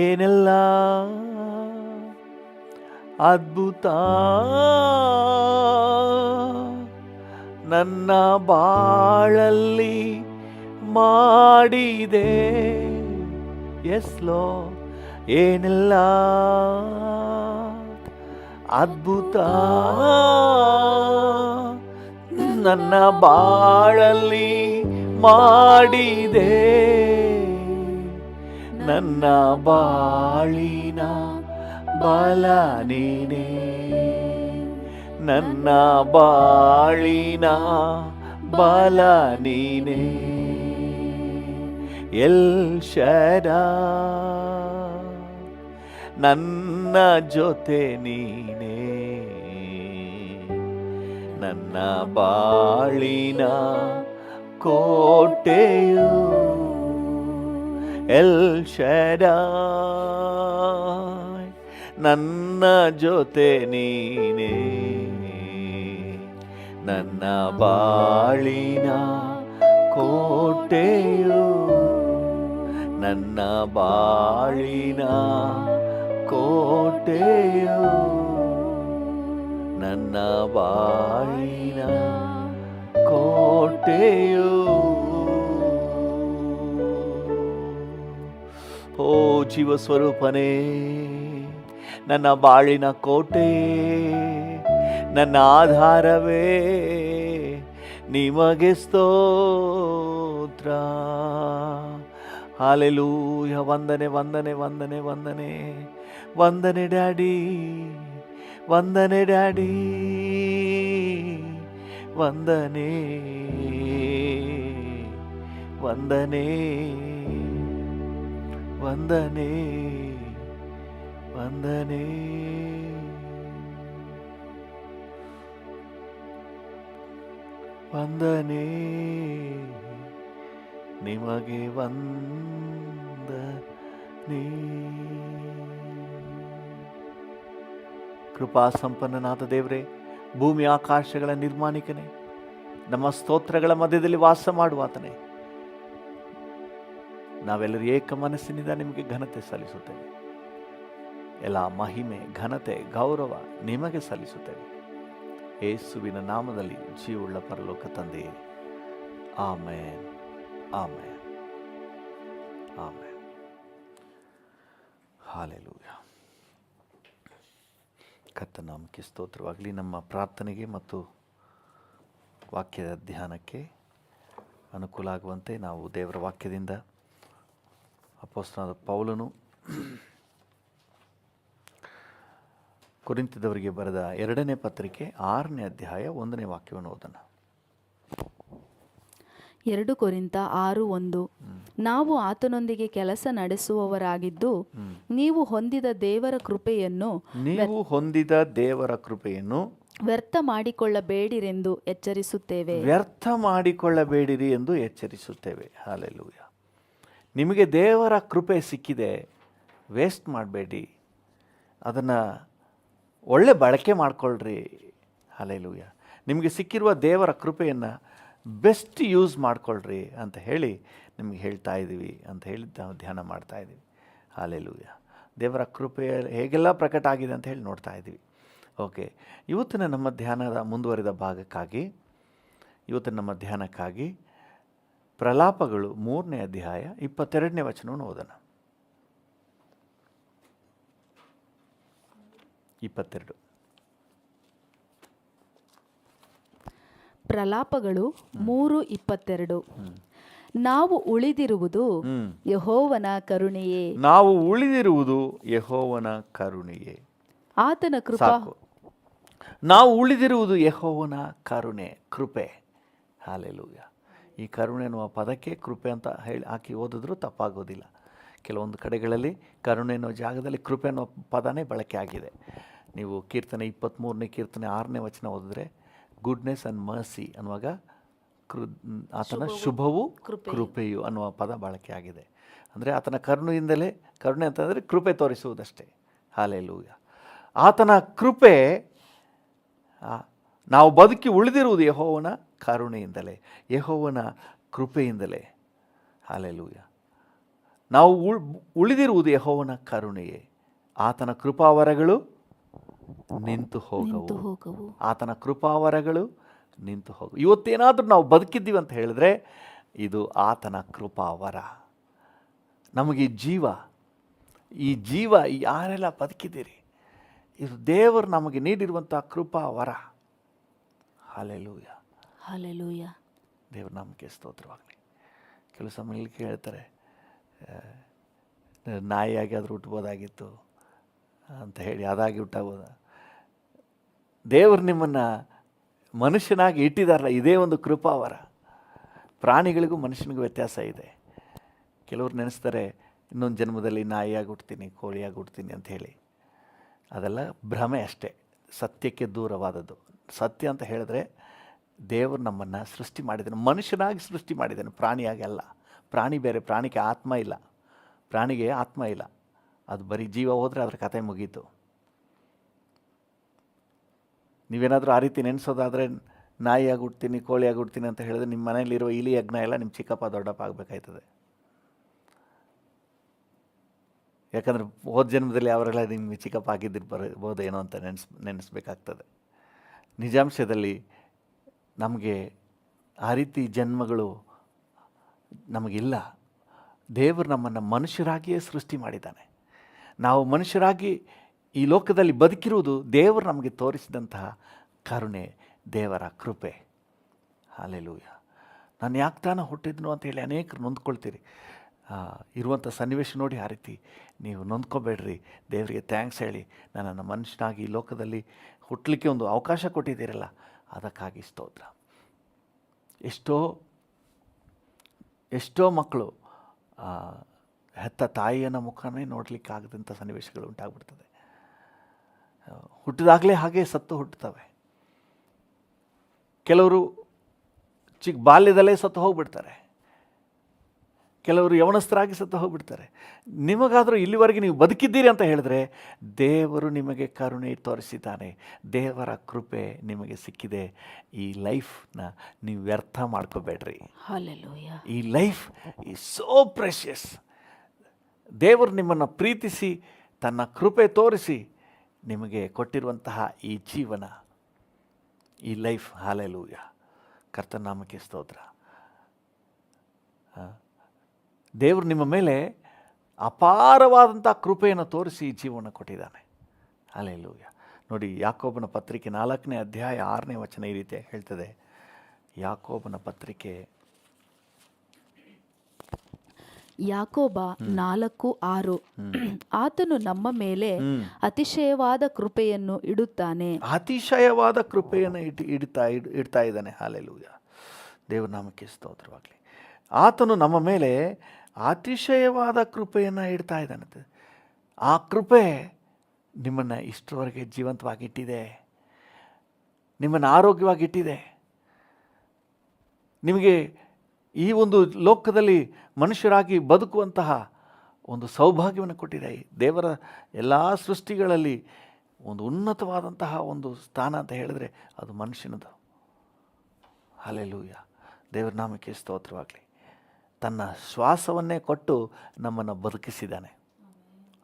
ಏನೆಲ್ಲ ಅದ್ಭುತ ನನ್ನ ಬಾಳಲ್ಲಿ ಮಾಡಿದೆ. Yes Lord. ಏನೆಲ್ಲ ಅದ್ಭುತ ನನ್ನ ಬಾಳಲ್ಲಿ ಮಾಡಿದೆ. ನನ್ನ ಬಾಳಿನ ಬಲ ನೀನೇ, ನನ್ನ ಬಾಳಿನ ಬಲ ನೀನೇ. ಎಲ್ ಶಡಾಯ್, ನನ್ನ ಜೊತೆ ನೀನೇ, ನನ್ನ ಬಾಳಿನ ಕೋಟೆಯು. ಎಲ್ ಶಡಾಯ್, ನನ್ನ ಜೊತೆ ನೀನೇ, ನನ್ನ ಬಾಳಿನ ಕೋಟೆಯು, ನನ್ನ ಬಾಳಿನ ಕೋಟೆಯು. ನನ್ನ ಬಾಳಿನ ಕೋಟೆಯು. ಓ ಜೀವ ಸ್ವರೂಪನೇ, ನನ್ನ ಬಾಳಿನ ಕೋಟೆ, ನನ್ನ ಆಧಾರವೇ, ನಿಮಗೆ ಸ್ತೋತ್ರ. ಹಾಲೆಲೂಯ. ವಂದನೆ ವಂದನೆ ವಂದನೆ ವಂದನೆ ವಂದನೆ ಡ್ಯಾಡಿ, ವಂದನೆ ಡ್ಯಾಡಿ, ವಂದನೆ ವಂದನೆ ವಂದನೆ ವಂದನೆ. ವಂದನೆ ನಿಮಗೆ ವಂದನೆ. ಕೃಪಾ ಸಂಪನ್ನನಾದ ದೇವರೇ, ಭೂಮಿ ಆಕಾಶಗಳ ನಿರ್ಮಾಣಿಕನೇ, ನಮ್ಮ ಸ್ತೋತ್ರಗಳ ಮಧ್ಯದಲ್ಲಿ ವಾಸ ಮಾಡುವಾತನೇ, ನಾವೆಲ್ಲರೂ ಏಕ ಮನಸ್ಸಿನಿಂದ ನಿಮಗೆ ಘನತೆ ಸಲ್ಲಿಸುತ್ತೇವೆ. ಎಲ್ಲ ಮಹಿಮೆ, ಘನತೆ, ಗೌರವ ನಿಮಗೆ ಸಲ್ಲಿಸುತ್ತೇವೆ. ಯೇಸುವಿನ ನಾಮದಲ್ಲಿ ಜೀವವುಳ್ಳ ಪರಲೋಕ ತಂದೆಯೇ, ಆಮೇನ್, ಆಮೇನ್, ಆಮೇನ್. ಹಾಲೆಲೂಯ. ಕರ್ತನ ನಾಮಕ್ಕೆ ಸ್ತೋತ್ರವಾಗಲಿ. ನಮ್ಮ ಪ್ರಾರ್ಥನೆಗೆ ಮತ್ತು ವಾಕ್ಯದ ಧ್ಯಾನಕ್ಕೆ ಅನುಕೂಲ ಆಗುವಂತೆ ನಾವು ದೇವರ ವಾಕ್ಯದಿಂದ ಅಪೊಸ್ತಲನಾದ ಪೌಲನು ಕೊರಿಂಥದವರಿಗೆ ಬರೆದ 2ನೇ ಪತ್ರಿಕೆ 6ನೇ ಅಧ್ಯಾಯ 1ನೇ ವಾಕ್ಯವನ್ನು ಓದೋಣ. 2 ಕೊರಿಂಥ 6:1. ನಾವು ಆತನೊಂದಿಗೆ ಕೆಲಸ ನಡೆಸುವವರಾಗಿದ್ದು, ನೀವು ಹೊಂದಿದ ದೇವರ ಕೃಪೆಯನ್ನು ವ್ಯರ್ಥ ಮಾಡಿಕೊಳ್ಳಬೇಡಿರೆಂದು ಎಚ್ಚರಿಸುತ್ತೇವೆ. ವ್ಯರ್ಥ ಮಾಡಿಕೊಳ್ಳಬೇಡಿರಿ ಎಂದು ಎಚ್ಚರಿಸುತ್ತೇವೆ. ಹಾಲೆಲೂಯ. ನಿಮಗೆ ದೇವರ ಕೃಪೆ ಸಿಕ್ಕಿದೆ, ವೇಸ್ಟ್ ಮಾಡಬೇಡಿ, ಅದನ್ನು ಒಳ್ಳೆ ಬಳಕೆ ಮಾಡಿಕೊಳ್ಳ್ರಿ. ಹಾಲೆಲೂಯ. ನಿಮಗೆ ಸಿಕ್ಕಿರುವ ದೇವರ ಕೃಪೆಯನ್ನು ಬೆಸ್ಟ್ ಯೂಸ್ ಮಾಡಿಕೊಳ್ಳ್ರಿ ಅಂತ ಹೇಳಿ ನಿಮಗೆ ಹೇಳ್ತಾ ಇದ್ದೀವಿ ಅಂತ ಹೇಳಿ ನಾವು ಧ್ಯಾನ ಮಾಡ್ತಾ ಇದ್ದೀವಿ. ಹಾಲೆಲೂಯ. ದೇವರ ಕೃಪೆ ಹೇಗೆಲ್ಲ ಪ್ರಕಟ ಆಗಿದೆ ಅಂತ ಹೇಳಿ ನೋಡ್ತಾ ಇದ್ದೀವಿ. ಓಕೆ, ಇವತ್ತಿನ ನಮ್ಮ ಧ್ಯಾನದ ಮುಂದುವರಿದ ಭಾಗಕ್ಕಾಗಿ, ಇವತ್ತಿನ ನಮ್ಮ ಧ್ಯಾನಕ್ಕಾಗಿ ಪ್ರಲಾಪಗಳು 3ನೇ ಅಧ್ಯಾಯ 22ನೇ ವಚನವನ್ನು ಓದೋಣ. 22. ಪ್ರಲಾಪಗಳು 3:22. ನಾವು ಉಳಿದಿರುವುದು ಯೆಹೋವನ ಕರುಣೆಯೇ. ನಾವು ಉಳಿದಿರುವುದು ಯೆಹೋವನ ಕರುಣೆಯೇ. ಆತನ ಕೃಪಾ. ನಾವು ಉಳಿದಿರುವುದು ಯೆಹೋವನ ಕರುಣೆ, ಕೃಪೆ. ಹಾಲೆಲೂಯ. ಈ ಕರುಣೆ ಅನ್ನುವ ಪದಕ್ಕೆ ಕೃಪೆ ಅಂತ ಹೇಳಿ ಹಾಕಿ ಓದಿದ್ರೂ ತಪ್ಪಾಗೋದಿಲ್ಲ. ಕೆಲವೊಂದು ಕಡೆಗಳಲ್ಲಿ ಕರುಣೆ ಅನ್ನೋ ಜಾಗದಲ್ಲಿ ಕೃಪೆ ಅನ್ನೋ ಪದನೇ ಬಳಕೆ ಆಗಿದೆ. ನೀವು ಕೀರ್ತನೆ 23ನೇ ಕೀರ್ತನೆ 6ನೇ ವಚನ ಓದಿದ್ರೆ ಗುಡ್ನೆಸ್ ಆ್ಯಂಡ್ ಮರ್ಸಿ ಅನ್ನುವಾಗ ಆತನ ಶುಭವು ಕೃಪೆಯು ಅನ್ನುವ ಪದ ಬಳಕೆ ಆಗಿದೆ. ಅಂದರೆ ಆತನ ಕರುಣೆಯಿಂದಲೇ, ಕರುಣೆ ಅಂತಂದರೆ ಕೃಪೆ ತೋರಿಸುವುದಷ್ಟೇ. ಹಾಲೆಲೂಯ. ಆತನ ಕೃಪೆ, ನಾವು ಬದುಕಿ ಉಳಿದಿರುವುದು ಯೆಹೋವನ ಕರುಣೆಯಿಂದಲೇ, ಯೆಹೋವನ ಕೃಪೆಯಿಂದಲೇ. ಹಾಲೆಲೂಯ. ನಾವು ಉಳಿದಿರುವುದು ಯೆಹೋವನ ಕರುಣೆಯೇ. ಆತನ ಕೃಪಾವರಗಳು ನಿಂತು ಹೋಗವು. ಆತನ ಕೃಪಾವರಗಳು ನಿಂತು ಹೋಗು. ಇವತ್ತೇನಾದರೂ ನಾವು ಬದುಕಿದ್ದೀವಿ ಅಂತ ಹೇಳಿದ್ರೆ ಇದು ಆತನ ಕೃಪಾವರ. ನಮಗೆ ಈ ಜೀವ ಯಾರೆಲ್ಲ ಬದುಕಿದ್ದೀರಿ, ಇದು ದೇವರು ನಮಗೆ ನೀಡಿರುವಂಥ ಕೃಪಾವರ. ಹಾಲೆಲೂಯ. ಹಾಲೆಲೂಯ. ದೇವ್ರ ನಮಗೆ ಸ್ತೋತ್ರವಾಗಲಿ. ಕೆಲವು ಸಮಯಕ್ಕೆ ಹೇಳ್ತಾರೆ, ನಾಯಿಯಾಗಿ ಆದರೂ ಹುಟ್ಬೋದಾಗಿತ್ತು ಅಂತ ಹೇಳಿ, ಅದಾಗಿ ಹುಟ್ಟಾಗ್ಬೋದ. ದೇವರು ನಿಮ್ಮನ್ನು ಮನುಷ್ಯನಾಗಿ ಇಟ್ಟಿದಾರಲ್ಲ, ಇದೇ ಒಂದು ಕೃಪಾವರ. ಪ್ರಾಣಿಗಳಿಗೂ ಮನುಷ್ಯನಿಗೂ ವ್ಯತ್ಯಾಸ ಇದೆ. ಕೆಲವ್ರು ನೆನೆಸ್ತಾರೆ, ಇನ್ನೊಂದು ಜನ್ಮದಲ್ಲಿ ನಾಯಿಯಾಗಿ ಹುಟ್ತೀನಿ, ಕೋಳಿಯಾಗಿ ಹುಟ್ತೀನಿ ಅಂತ ಹೇಳಿ. ಅದೆಲ್ಲ ಭ್ರಮೆ ಅಷ್ಟೇ, ಸತ್ಯಕ್ಕೆ ದೂರವಾದದ್ದು. ಸತ್ಯ ಅಂತ ಹೇಳಿದ್ರೆ ದೇವರು ನಮ್ಮನ್ನು ಸೃಷ್ಟಿ ಮಾಡಿದ್ದಾನೆ, ಮನುಷ್ಯನಾಗಿ ಸೃಷ್ಟಿ ಮಾಡಿದ್ದಾನೆ, ಪ್ರಾಣಿಯಾಗಿ ಅಲ್ಲ. ಪ್ರಾಣಿ ಬೇರೆ, ಪ್ರಾಣಿಗೆ ಆತ್ಮ ಇಲ್ಲ. ಪ್ರಾಣಿಗೆ ಆತ್ಮ ಇಲ್ಲ, ಅದು ಬರೀ ಜೀವ ಹೋದರೆ ಅದರ ಕಥೆ ಮುಗೀತು. ನೀವೇನಾದರೂ ಆ ರೀತಿ ನೆನೆಸೋದಾದರೆ, ನಾಯಿಯಾಗಿ ಹುಡ್ತೀನಿ, ಕೋಳಿಯಾಗಿ ಹುಡ್ತೀನಿ ಅಂತ ಹೇಳಿದ್ರೆ ನಿಮ್ಮ ಮನೇಲಿರೋ ಇಲಿ ಯಜ್ಞ ಎಲ್ಲ ನಿಮ್ಮ ಚಿಕ್ಕಪ್ಪ ದೊಡ್ಡಪ್ಪ ಆಗಬೇಕಾಯ್ತದೆ. ಯಾಕಂದರೆ ಹೋದ ಜನ್ಮದಲ್ಲಿ ಅವರೆಲ್ಲ ನಿಮ್ಮ ಚಿಕ್ಕಪ್ಪ ಆಗಿದ್ದಿರ್ಬೋದು ಏನೋ ಅಂತ ನೆನೆಸ್ಬೇಕಾಗ್ತದೆ. ನಿಜಾಂಶದಲ್ಲಿ ನಮಗೆ ಆ ರೀತಿ ಜನ್ಮಗಳು ನಮಗಿಲ್ಲ. ದೇವರು ನಮ್ಮನ್ನು ಮನುಷ್ಯರಾಗಿಯೇ ಸೃಷ್ಟಿ ಮಾಡಿದ್ದಾನೆ. ನಾವು ಮನುಷ್ಯರಾಗಿ ಈ ಲೋಕದಲ್ಲಿ ಬದುಕಿರುವುದು ದೇವರು ನಮಗೆ ತೋರಿಸಿದಂತಹ ಕರುಣೆ, ದೇವರ ಕೃಪೆ. ಹಲ್ಲೆಲೂಯ. ನಾನು ಯಾಕೆ ತಾನೇ ಹುಟ್ಟಿದ್ನು ಅಂತ ಹೇಳಿ ಅನೇಕರು ನೊಂದ್ಕೊಳ್ತೀರಿ. ಇರುವಂಥ ಸನ್ನಿವೇಶ ನೋಡಿ ಆ ರೀತಿ ನೀವು ನೊಂದ್ಕೋಬೇಡ್ರಿ. ದೇವರಿಗೆ ಥ್ಯಾಂಕ್ಸ್ ಹೇಳಿ, ನನ್ನನ್ನು ಮನುಷ್ಯನಾಗಿ ಈ ಲೋಕದಲ್ಲಿ ಹುಟ್ಟಲಿಕ್ಕೆ ಒಂದು ಅವಕಾಶ ಕೊಟ್ಟಿದ್ದೀರಲ್ಲ, ಅದಕ್ಕಾಗಿ ಸ್ತೋತ್ರ. ಎಷ್ಟೋ ಮಕ್ಕಳು ಹೆತ್ತ ತಾಯಿಯನ್ನು ಮುಖನೇ ನೋಡಲಿಕ್ಕಾಗದಂಥ ಸನ್ನಿವೇಶಗಳು ಉಂಟಾಗ್ಬಿಡ್ತದೆ. ಹುಟ್ಟಿದಾಗಲೇ ಹಾಗೆ ಸತ್ತು ಹುಟ್ಟುತ್ತವೆ. ಕೆಲವರು ಚಿಕ್ಕ ಬಾಲ್ಯದಲ್ಲೇ ಸತ್ತು ಹೋಗ್ಬಿಡ್ತಾರೆ. ಕೆಲವರು ಯವನಸ್ಥರಾಗಿ ಸತ್ತು ಹೋಗ್ಬಿಡ್ತಾರೆ. ನಿಮಗಾದರೂ ಇಲ್ಲಿವರೆಗೆ ನೀವು ಬದುಕಿದ್ದೀರಿ ಅಂತ ಹೇಳಿದ್ರೆ ದೇವರು ನಿಮಗೆ ಕರುಣೆ ತೋರಿಸಿದ್ದಾನೆ. ದೇವರ ಕೃಪೆ ನಿಮಗೆ ಸಿಕ್ಕಿದೆ. ಈ ಲೈಫ್ನ ನೀವು ವ್ಯರ್ಥ ಮಾಡ್ಕೋಬೇಡ್ರಿ. ಹಲ್ಲೆಲೂಯಾ. ಈ ಲೈಫ್ ಈಸ್ ಸೋ ಪ್ರೆಷಿಯಸ್. ದೇವರು ನಿಮ್ಮನ್ನು ಪ್ರೀತಿಸಿ ತನ್ನ ಕೃಪೆ ತೋರಿಸಿ ನಿಮಗೆ ಕೊಟ್ಟಿರುವಂತಹ ಈ ಜೀವನ, ಈ ಲೈಫ್. ಹಲ್ಲೆಲೂಯಾ. ಕರ್ತನ ನಾಮಕ್ಕೆ ಸ್ತೋತ್ರ. ದೇವರು ನಿಮ್ಮ ಮೇಲೆ ಅಪಾರವಾದಂಥ ಕೃಪೆಯನ್ನು ತೋರಿಸಿ ಜೀವನ ಕೊಟ್ಟಿದ್ದಾನೆ. ಹಲ್ಲೆಲೂಯಾ. ನೋಡಿ, ಯಾಕೋಬನ ಪತ್ರಿಕೆ 4ನೇ ಅಧ್ಯಾಯ 6ನೇ ವಚನ ಈ ರೀತಿ ಹೇಳ್ತದೆ. ಯಾಕೋಬನ ಪತ್ರಿಕೆ ಯಾಕೋಬ 4:6. ಆತನು ನಮ್ಮ ಮೇಲೆ ಅತಿಶಯವಾದ ಕೃಪೆಯನ್ನು ಇಡುತ್ತಾನೆ. ಅತಿಶಯವಾದ ಕೃಪೆಯನ್ನು ಇಡ್ತಾ ಇದ್ದಾನೆ. ಹಲ್ಲೆಲೂಯಾ. ದೇವರ ನಾಮಕ್ಕೆ ಸ್ತೋತ್ರವಾಗಲಿ. ಆತನು ನಮ್ಮ ಮೇಲೆ ಅತಿಶಯವಾದ ಕೃಪೆಯನ್ನು ಇಡ್ತಾ ಇದ್ದಾನಂತೆ. ಆ ಕೃಪೆ ನಿಮ್ಮನ್ನು ಇಷ್ಟರವರೆಗೆ ಜೀವಂತವಾಗಿಟ್ಟಿದೆ, ನಿಮ್ಮನ್ನು ಆರೋಗ್ಯವಾಗಿಟ್ಟಿದೆ. ನಿಮಗೆ ಈ ಒಂದು ಲೋಕದಲ್ಲಿ ಮನುಷ್ಯರಾಗಿ ಬದುಕುವಂತಹ ಒಂದು ಸೌಭಾಗ್ಯವನ್ನು ಕೊಟ್ಟಿದೆ. ದೇವರ ಎಲ್ಲ ಸೃಷ್ಟಿಗಳಲ್ಲಿ ಒಂದು ಉನ್ನತವಾದಂತಹ ಒಂದು ಸ್ಥಾನ ಅಂತ ಹೇಳಿದ್ರೆ ಅದು ಮನುಷ್ಯನದು. ಹಲ್ಲೆಲೂಯಾ. ದೇವರ ನಾಮಕ್ಕೆ ಸ್ತೋತ್ರವಾಗಲಿ. ತನ್ನ ಶ್ವಾಸವನ್ನೇ ಕೊಟ್ಟು ನಮ್ಮನ್ನು ಬದುಕಿಸಿದ್ದಾನೆ.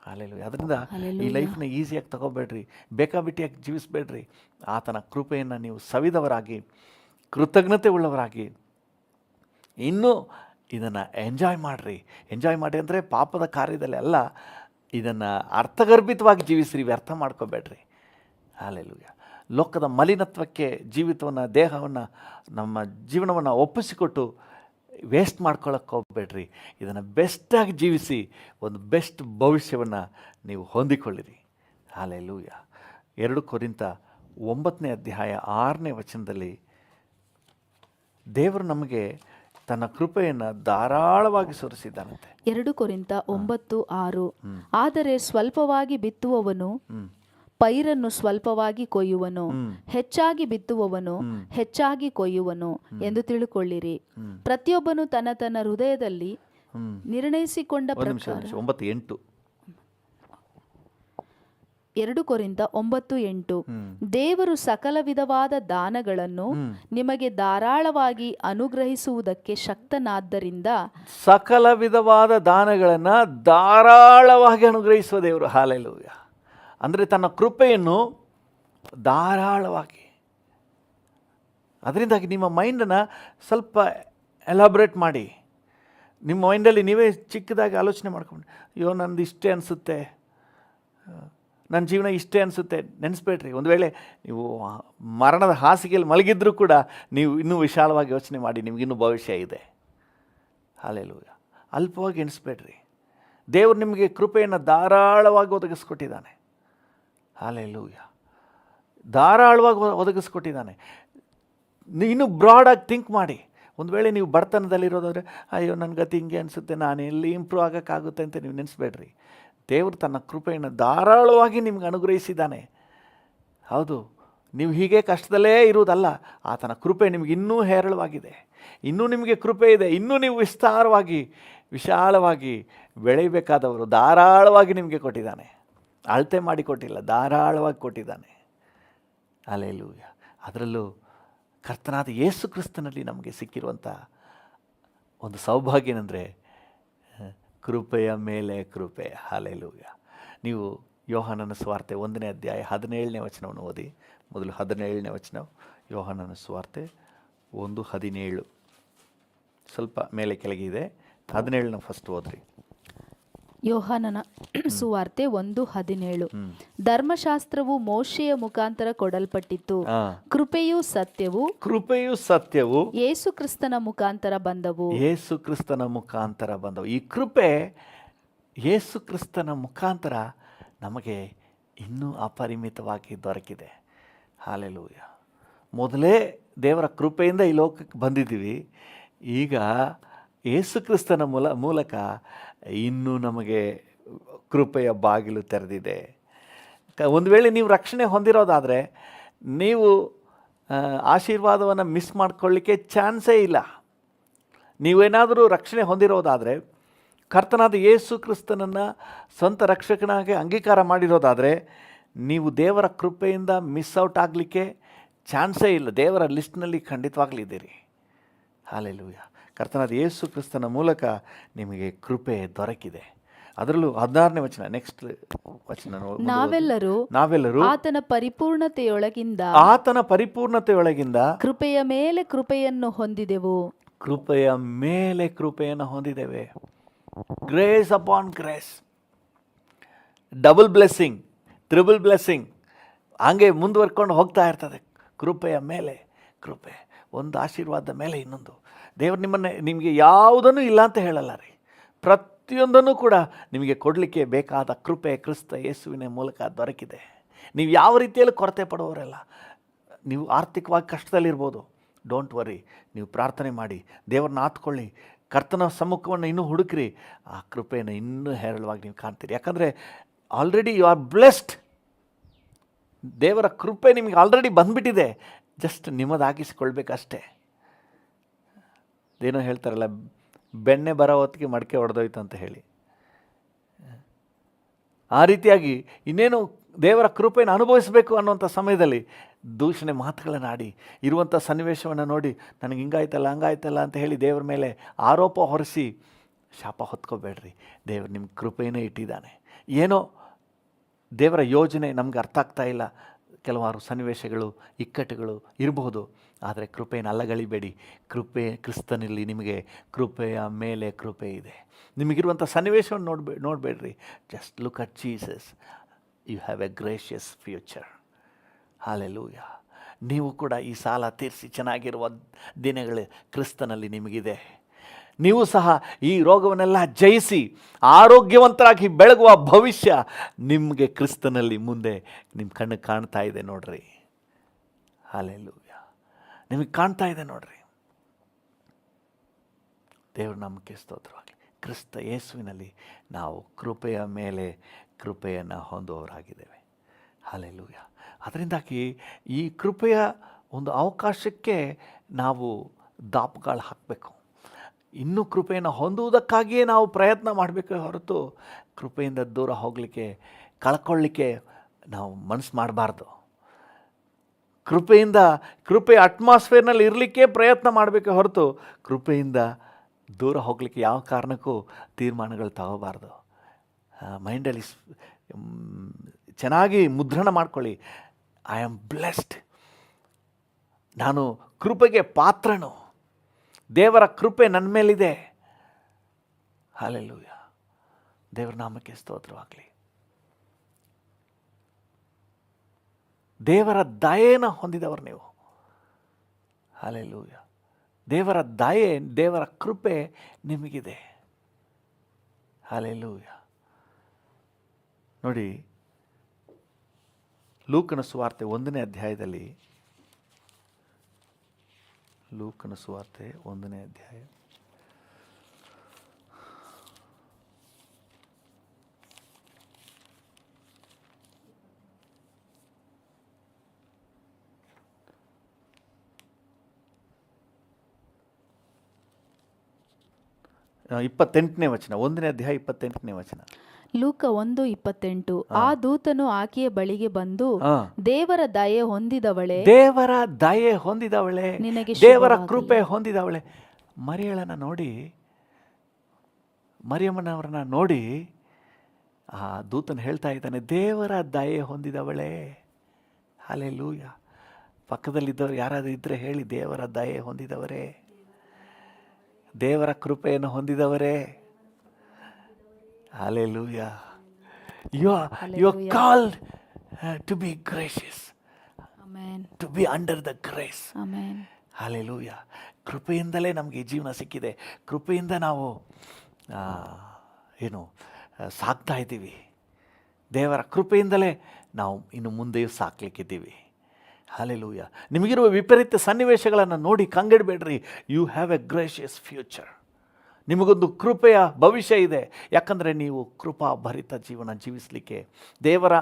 ಹಲ್ಲೆಲೂಯಾ. ಅದರಿಂದ ಈ ಲೈಫ್ನ ಈಸಿಯಾಗಿ ತಗೋಬೇಡ್ರಿ, ಬೇಕಾಬಿಟ್ಟಿಯಾಗಿ ಜೀವಿಸಬೇಡ್ರಿ. ಆತನ ಕೃಪೆಯನ್ನು ನೀವು ಸವಿದವರಾಗಿ, ಕೃತಜ್ಞತೆ ಉಳ್ಳವರಾಗಿ ಇನ್ನೂ ಇದನ್ನು ಎಂಜಾಯ್ ಮಾಡಿರಿ. ಎಂಜಾಯ್ ಮಾಡಿ ಅಂದರೆ ಪಾಪದ ಕಾರ್ಯದಲ್ಲಿ ಅಲ್ಲ, ಇದನ್ನು ಅರ್ಥಗರ್ಭಿತವಾಗಿ ಜೀವಿಸ್ರಿ, ವ್ಯರ್ಥ ಮಾಡ್ಕೋಬೇಡ್ರಿ. ಹಲ್ಲೆಲೂಯಾ. ಲೋಕದ ಮಲಿನತ್ವಕ್ಕೆ ಜೀವಿತವನ್ನು, ದೇಹವನ್ನು, ನಮ್ಮ ಜೀವನವನ್ನು ಒಪ್ಪಿಸಿಕೊಟ್ಟು ವೇಸ್ಟ್ ಮಾಡ್ಕೊಳ್ಳೋಕ್ಕೆ ಹೋಗಬೇಡ್ರಿ. ಇದನ್ನು ಬೆಸ್ಟಾಗಿ ಜೀವಿಸಿ ಒಂದು ಬೆಸ್ಟ್ ಭವಿಷ್ಯವನ್ನು ನೀವು ಹೊಂದಿಕೊಳ್ಳಿರಿ. ಹಲ್ಲೆಲೂಯಾ. 2 ಕೊರಿಂಥ 9ನೇ ಅಧ್ಯಾಯ 6ನೇ ವಚನದಲ್ಲಿ ದೇವರು ನಮಗೆ ತನ್ನ ಕೃಪೆಯನ್ನು ಧಾರಾಳವಾಗಿ ಸುರಿಸಿದ್ದಾನಂತೆ. 2 ಕೊರಿಂಥ 9:6. ಆದರೆ ಸ್ವಲ್ಪವಾಗಿ ಬಿತ್ತುವವನು ಪೈರನ್ನು ಸ್ವಲ್ಪವಾಗಿ ಕೊಯ್ಯುವನು, ಹೆಚ್ಚಾಗಿ ಬಿತ್ತುವವನು ಹೆಚ್ಚಾಗಿ ಕೊಯ್ಯುವನು ಎಂದು ತಿಳುಕೊಳ್ಳಿರಿ. ಪ್ರತಿಯೊಬ್ಬನು ತನ್ನ ತನ್ನ ಹೃದಯದಲ್ಲಿ ನಿರ್ಣಯಿಸಿಕೊಂಡ ಪ್ರಕಾರ. 2 ಕೊರಿಂಥ 9:8. ದೇವರು ಸಕಲ ವಿಧವಾದ ದಾನಗಳನ್ನು ನಿಮಗೆ ಧಾರಾಳವಾಗಿ ಅನುಗ್ರಹಿಸುವುದಕ್ಕೆ ಶಕ್ತನಾದ್ದರಿಂದ. ಸಕಲ ವಿಧವಾದ ದಾನಗಳನ್ನು ಧಾರಾಳವಾಗಿ ಅನುಗ್ರಹಿಸುವ ದೇವರು. ಹಲ್ಲೆಲೂಯಾ. ಅಂದರೆ ತನ್ನ ಕೃಪೆಯನ್ನು ಧಾರಾಳವಾಗಿ. ಅದರಿಂದಾಗಿ ನಿಮ್ಮ ಮೈಂಡನ್ನು ಸ್ವಲ್ಪ ಎಲಾಬ್ರೇಟ್ ಮಾಡಿ. ನಿಮ್ಮ ಮೈಂಡಲ್ಲಿ ನೀವೇ ಚಿಕ್ಕದಾಗಿ ಆಲೋಚನೆ ಮಾಡ್ಕೊಂಡು, ಅಯ್ಯೋ ನಂದು ಇಷ್ಟೇ ಅನಿಸುತ್ತೆ, ನನ್ನ ಜೀವನ ಇಷ್ಟೇ ಅನಿಸುತ್ತೆ ನೆನೆಸ್ಬೇಡ್ರಿ. ಒಂದು ವೇಳೆ ನೀವು ಮರಣದ ಹಾಸಿಗೆಯಲ್ಲಿ ಮಲಗಿದ್ರೂ ಕೂಡ ನೀವು ಇನ್ನೂ ವಿಶಾಲವಾಗಿ ಯೋಚನೆ ಮಾಡಿ, ನಿಮಗಿನ್ನೂ ಭವಿಷ್ಯ ಇದೆ. ಹಲ್ಲೆಲೂಯಾ. ಅಲ್ಪವಾಗಿ ಎಣಿಸ್ಬೇಡ್ರಿ. ದೇವರು ನಿಮಗೆ ಕೃಪೆಯನ್ನು ಧಾರಾಳವಾಗಿ ಒದಗಿಸ್ಕೊಟ್ಟಿದ್ದಾನೆ. ಹಲ್ಲೆಲೂಯಾ. ಧಾರಾಳವಾಗಿ ಒದಗಿಸ್ಕೊಟ್ಟಿದ್ದಾನೆ. ಇನ್ನೂ ಬ್ರಾಡಾಗಿ ಥಿಂಕ್ ಮಾಡಿ. ಒಂದು ವೇಳೆ ನೀವು ಬಡತನದಲ್ಲಿರೋದಾದರೆ, ಅಯ್ಯೋ ನನ್ನ ಗತಿ ಹಿಂಗೆ ಅನಿಸುತ್ತೆ, ನಾನು ಎಲ್ಲಿ ಇಂಪ್ರೂವ್ ಆಗೋಕ್ಕಾಗುತ್ತೆ ಅಂತ ನೀವು ನೆನೆಸ್ಬೇಡ್ರಿ. ದೇವರು ತನ್ನ ಕೃಪೆಯನ್ನು ಧಾರಾಳವಾಗಿ ನಿಮ್ಗೆ ಅನುಗ್ರಹಿಸಿದ್ದಾನೆ. ಹೌದು, ನೀವು ಹೀಗೆ ಕಷ್ಟದಲ್ಲೇ ಇರುವುದಲ್ಲ, ಆತನ ಕೃಪೆ ನಿಮ್ಗೆ ಇನ್ನೂ ಹೇರಳವಾಗಿದೆ. ಇನ್ನೂ ನಿಮಗೆ ಕೃಪೆ ಇದೆ. ಇನ್ನೂ ನೀವು ವಿಸ್ತಾರವಾಗಿ, ವಿಶಾಲವಾಗಿ ಬೆಳೆಯಬೇಕಾದವರು ಧಾರಾಳವಾಗಿ ನಿಮಗೆ ಕೊಟ್ಟಿದ್ದಾನೆ. ಅಳತೆ ಮಾಡಿ ಕೊಟ್ಟಿಲ್ಲ, ಧಾರಾಳವಾಗಿ ಕೊಟ್ಟಿದ್ದಾನೆ. ಹಲ್ಲೆಲೂಯಾ. ಅದರಲ್ಲೂ ಕರ್ತನಾದ ಯೇಸು ಕ್ರಿಸ್ತನಲ್ಲಿ ನಮಗೆ ಸಿಕ್ಕಿರುವಂಥ ಒಂದು ಸೌಭಾಗ್ಯ ಏನಂದರೆ ಕೃಪೆಯ ಮೇಲೆ ಕೃಪೆ. ಹಲ್ಲೆಲೂಯಾ. ನೀವು ಯೋಹಾನನ ಸುವಾರ್ತೆ 1ನೇ ಅಧ್ಯಾಯ 17ನೇ ವಚನವನ್ನು ಓದಿ ಮೊದಲು 17ನೇ ವಚನ, ಯೋಹಾನನ ಸುವಾರ್ತೆ 1:17. ಸ್ವಲ್ಪ ಮೇಲೆ ಕೆಳಗಿದೆ. 17ನ ಫಸ್ಟ್ ಓದ್ರಿ. ಯೋಹಾನನ ಸುವಾರ್ತೆ 1:17. ಧರ್ಮಶಾಸ್ತ್ರವು ಮೋಶೆಯ ಮುಖಾಂತರ ಕೊಡಲ್ಪಟ್ಟಿತ್ತು, ಕೃಪೆಯೂ ಸತ್ಯವು ಯೇಸು ಕ್ರಿಸ್ತನ ಮುಖಾಂತರ ಬಂದವು. ಈ ಕೃಪೆ ಯೇಸು ಕ್ರಿಸ್ತನ ಮುಖಾಂತರ ನಮಗೆ ಇನ್ನೂ ಅಪರಿಮಿತವಾಗಿ ದೊರಕಿದೆ. ಹಾಲೆಲೂಯ. ಮೊದಲೇ ದೇವರ ಕೃಪೆಯಿಂದ ಈ ಲೋಕಕ್ಕೆ ಬಂದಿದ್ದೀವಿ. ಈಗ ಯೇಸು ಕ್ರಿಸ್ತನ ಮೂಲಕ ಇನ್ನೂ ನಮಗೆ ಕೃಪೆಯ ಬಾಗಿಲು ತೆರೆದಿದೆ. ಒಂದು ವೇಳೆ ನೀವು ರಕ್ಷಣೆ ಹೊಂದಿರೋದಾದರೆ ನೀವು ಆಶೀರ್ವಾದವನ್ನು ಮಿಸ್ ಮಾಡ್ಕೊಳ್ಳಿಕ್ಕೆ ಚಾನ್ಸೇ ಇಲ್ಲ. ನೀವೇನಾದರೂ ರಕ್ಷಣೆ ಹೊಂದಿರೋದಾದರೆ, ಕರ್ತನಾದ ಯೇಸು ಕ್ರಿಸ್ತನನ್ನು ಸ್ವಂತ ರಕ್ಷಕನಾಗಿ ಅಂಗೀಕಾರ ಮಾಡಿರೋದಾದರೆ, ನೀವು ದೇವರ ಕೃಪೆಯಿಂದ ಮಿಸ್ ಔಟ್ ಆಗಲಿಕ್ಕೆ ಚಾನ್ಸೇ ಇಲ್ಲ. ದೇವರ ಲಿಸ್ಟ್ನಲ್ಲಿ ಖಂಡಿತವಾಗಲಿದ್ದೀರಿ. ಹಾಲೆಲೂಯ. ಕರ್ತನಾದ ಯೇಸು ಕ್ರಿಸ್ತನ ಮೂಲಕ ನಿಮಗೆ ಕೃಪೆ ದೊರಕಿದೆ. ಅದರಲ್ಲೂ 16ನೇ ವಚನ, ನೆಕ್ಸ್ಟ್ ವಚನ, ನಾವೆಲ್ಲರೂ ಆತನ ಪರಿಪೂರ್ಣತೆಯೊಳಗಿಂದ ಕೃಪೆಯ ಮೇಲೆ ಕೃಪೆಯನ್ನು ಹೊಂದಿದೆವು. Grace upon grace, double blessing, triple blessing, ಹಾಗೆ ಮುಂದುವರ್ಕೊಂಡು ಹೋಗ್ತಾ ಇರ್ತದೆ. ಕೃಪೆಯ ಮೇಲೆ ಕೃಪೆ, ಒಂದು ಆಶೀರ್ವಾದ ಮೇಲೆ ಇನ್ನೊಂದು. ದೇವರು ನಿಮಗೆ ಯಾವುದನ್ನು ಇಲ್ಲ ಅಂತ ಹೇಳಲ್ಲ ರೀ. ಪ್ರತಿಯೊಂದನ್ನು ಕೂಡ ನಿಮಗೆ ಕೊಡಲಿಕ್ಕೆ ಬೇಕಾದ ಕೃಪೆ ಕ್ರಿಸ್ತ ಯೇಸುವಿನ ಮೂಲಕ ದೊರಕಿದೆ. ನೀವು ಯಾವ ರೀತಿಯಲ್ಲಿ ಕೊರತೆ ಪಡುವವರೆಲ್ಲ, ನೀವು ಆರ್ಥಿಕವಾಗಿ ಕಷ್ಟದಲ್ಲಿರ್ಬೋದು, ಡೋಂಟ್ ವರಿ, ನೀವು ಪ್ರಾರ್ಥನೆ ಮಾಡಿ ದೇವರನ್ನ ಆತ್ಕೊಳ್ಳಿ, ಕರ್ತನ ಸಮ್ಮುಖವನ್ನು ಇನ್ನೂ ಹುಡುಕ್ರಿ, ಆ ಕೃಪೆಯನ್ನು ಇನ್ನೂ ಹೇರಳವಾಗಿ ನೀವು ಕಾಣ್ತೀರಿ. ಯಾಕಂದರೆ ಆಲ್ರೆಡಿ ಯು ಆರ್ ಬ್ಲೆಸ್ಡ್. ದೇವರ ಕೃಪೆ ನಿಮಗೆ ಆಲ್ರೆಡಿ ಬಂದುಬಿಟ್ಟಿದೆ, ಜಸ್ಟ್ ನಿಮ್ಮದಾಗಿಸ್ಕೊಳ್ಬೇಕಷ್ಟೇ. ಏನೋ ಹೇಳ್ತಾರಲ್ಲ, ಬೆಣ್ಣೆ ಬರೋ ಹೊತ್ತಿಗೆ ಮಡಿಕೆ ಹೊಡೆದೋಯ್ತು ಅಂತ ಹೇಳಿ, ಆ ರೀತಿಯಾಗಿ ಇನ್ನೇನು ದೇವರ ಕೃಪೆಯನ್ನು ಅನುಭವಿಸಬೇಕು ಅನ್ನುವಂಥ ಸಮಯದಲ್ಲಿ ದೂಷಣೆ ಮಾತುಗಳನ್ನು ಆಡಿ, ಇರುವಂಥ ಸನ್ನಿವೇಶವನ್ನು ನೋಡಿ ನನಗೆ ಹಂಗಾಯ್ತಲ್ಲ ಅಂತ ಹೇಳಿ ದೇವರ ಮೇಲೆ ಆರೋಪ ಹೊರಿಸಿ ಶಾಪ ಹೊತ್ಕೋಬೇಡ್ರಿ. ದೇವರು ನಿಮ್ಮ ಕೃಪೆಯೇ ಇಟ್ಟಿದ್ದಾನೆ. ಏನೋ ದೇವರ ಯೋಜನೆ ನಮ್ಗೆ ಅರ್ಥ ಆಗ್ತಾ ಇಲ್ಲ, ಕೆಲವಾರು ಸನ್ನಿವೇಶಗಳು, ಇಕ್ಕಟ್ಟುಗಳು ಇರಬಹುದು, ಆದರೆ ಕೃಪೆಯನ್ನು ಅಲ್ಲಗಳಿಬೇಡಿ. ಕೃಪೆ ಕ್ರಿಸ್ತನಲ್ಲಿ ನಿಮಗೆ ಕೃಪೆಯ ಮೇಲೆ ಕೃಪೆ ಇದೆ. ನಿಮಗಿರುವಂಥ ಸನ್ನಿವೇಶವನ್ನು ನೋಡಬೇಡ್ರಿ. Just look at Jesus. You have a gracious future. Hallelujah. ನೀವು ಕೂಡ ಈ ಸಾಲ ತೀರಿಸಿ ಚೆನ್ನಾಗಿರುವ ದಿನಗಳು ಕ್ರಿಸ್ತನಲ್ಲಿ ನಿಮಗಿದೆ. ನೀವು ಸಹ ಈ ರೋಗವನ್ನೆಲ್ಲ ಜಯಿಸಿ ಆರೋಗ್ಯವಂತರಾಗಿ ಬೆಳಗುವ ಭವಿಷ್ಯ ನಿಮಗೆ ಕ್ರಿಸ್ತನಲ್ಲಿ ಮುಂದೆ ನಿಮ್ಮ ಕಣ್ಣು ಕಾಣ್ತಾ ಇದೆ ನೋಡ್ರಿ. ಹಾಲೆಲೂಯ. ನಿಮಗೆ ಕಾಣ್ತಾ ಇದೆ ನೋಡ್ರಿ. ದೇವ್ರ ನಾಮಕ್ಕೆ ಸ್ತೋತ್ರವಾಗಲಿ. ಕ್ರಿಸ್ತ ಯೇಸುವಿನಲ್ಲಿ ನಾವು ಕೃಪೆಯ ಮೇಲೆ ಕೃಪೆಯನ್ನು ಹೊಂದುವವರಾಗಿದ್ದೇವೆ. ಹಾಲೆಲೂಯ. ಅದರಿಂದಾಗಿ ಈ ಕೃಪೆಯ ಒಂದು ಅವಕಾಶಕ್ಕೆ ನಾವು ದಾಪುಗಾಲು ಹಾಕಬೇಕು. ಇನ್ನೂ ಕೃಪೆಯನ್ನು ಹೊಂದುವುದಕ್ಕಾಗಿಯೇ ನಾವು ಪ್ರಯತ್ನ ಮಾಡಬೇಕೇ ಹೊರತು ಕೃಪೆಯಿಂದ ದೂರ ಹೋಗಲಿಕ್ಕೆ, ಕಳ್ಕೊಳ್ಳಿಕ್ಕೆ ನಾವು ಮನಸ್ಸು ಮಾಡಬಾರ್ದು. ಕೃಪೆಯ ಅಟ್ಮಾಸ್ಫಿಯರ್ನಲ್ಲಿ ಇರಲಿಕ್ಕೆ ಪ್ರಯತ್ನ ಮಾಡಬೇಕೇ ಹೊರತು ಕೃಪೆಯಿಂದ ದೂರ ಹೋಗಲಿಕ್ಕೆ ಯಾವ ಕಾರಣಕ್ಕೂ ತೀರ್ಮಾನಗಳು ತಗೋಬಾರ್ದು. ಮೈಂಡಲ್ಲಿ ಚೆನ್ನಾಗಿ ಮುದ್ರಣ ಮಾಡ್ಕೊಳ್ಳಿ. ಐ ಆಮ್ ಬ್ಲೆಸ್ಡ್, ನಾನು ಕೃಪೆಗೆ ಪಾತ್ರನು, ದೇವರ ಕೃಪೆ ನನ್ನ ಮೇಲಿದೆ. ಹಲ್ಲೆಲೂಯ. ದೇವರ ನಾಮಕ್ಕೆ ಸ್ತೋತ್ರವಾಗಲಿ. ದೇವರ ದಯೆನ ಹೊಂದಿದವರು ನೀವು. ಹಲ್ಲೆಲೂಯ. ದೇವರ ದಯೆ, ದೇವರ ಕೃಪೆ ನಿಮಗಿದೆ. ಹಲ್ಲೆಲೂಯ. ನೋಡಿ, ಲೂಕನ ಸುವಾರ್ತೆ 1ನೇ ಅಧ್ಯಾಯದಲ್ಲಿ, ಲೂಕನ ಸುವಾರ್ತೆ 1ನೇ ಅಧ್ಯಾಯ ಇಪ್ಪತ್ತೆಂಟನೇ ವಚನ. 1ನೇ ಅಧ್ಯಾಯ 28ನೇ ವಚನ. ಲೂಕ 1:28. ಆ ದೂತನು ಆಕೆಯ ಬಳಿಗೆ ಬಂದು, ದೇವರ ದಯೆ ಹೊಂದಿದವಳೇ, ದೇವರ ದಯೆ ಹೊಂದಿದವಳೇ, ನಿನಗೆ ದೇವರ ಕೃಪೆ ಹೊಂದಿದವಳೇ. ಮರಿಯಳನ್ನ ನೋಡಿ, ಮರಿಯಮ್ಮನವರನ್ನ ನೋಡಿ ಆ ದೂತನು ಹೇಳ್ತಾ ಇದ್ದಾನೆ, ದೇವರ ದಯೆ ಹೊಂದಿದವಳೇ. ಹಲ್ಲೆಲೂಯ. ಪಕ್ಕದಲ್ಲಿದ್ದವರು ಯಾರಾದರೂ ಇದ್ದರೆ ಹೇಳಿ, ದೇವರ ದಯೆ ಹೊಂದಿದವರೇ, ದೇವರ ಕೃಪೆಯನ್ನು ಹೊಂದಿದವರೇ. Hallelujah. You are called to be gracious, amen, to be under the grace. Amen. Hallelujah. ಕೃಪೆಯಿಂದಲೇ ನಮಗೆ ಜೀವನ ಸಿಕ್ಕಿದೆ. ಕೃಪೆಯಿಂದ ನಾವು ಸಾಕ್ತಾ ಇದ್ದೀವಿ. ದೇವರ ಕೃಪೆಯಿಂದಲೇ ನಾವು ಇನ್ನು ಮುಂದೆಯೂ ಸಾಕ್ಲಿಕ್ಕಿದ್ದೀವಿ. Hallelujah. ನಿಮಗಿರುವ ವಿಪರೀತ ಸನ್ನಿವೇಶಗಳನ್ನು ನೋಡಿ ಕಂಗೆಡಬೇಡ್ರಿ. You have a gracious future. ನಿಮಗೊಂದು ಕೃಪೆಯ ಭವಿಷ್ಯ ಇದೆ. ಯಾಕಂದರೆ ನೀವು ಕೃಪಾಭರಿತ ಜೀವನ ಜೀವಿಸಲಿಕ್ಕೆ, ದೇವರ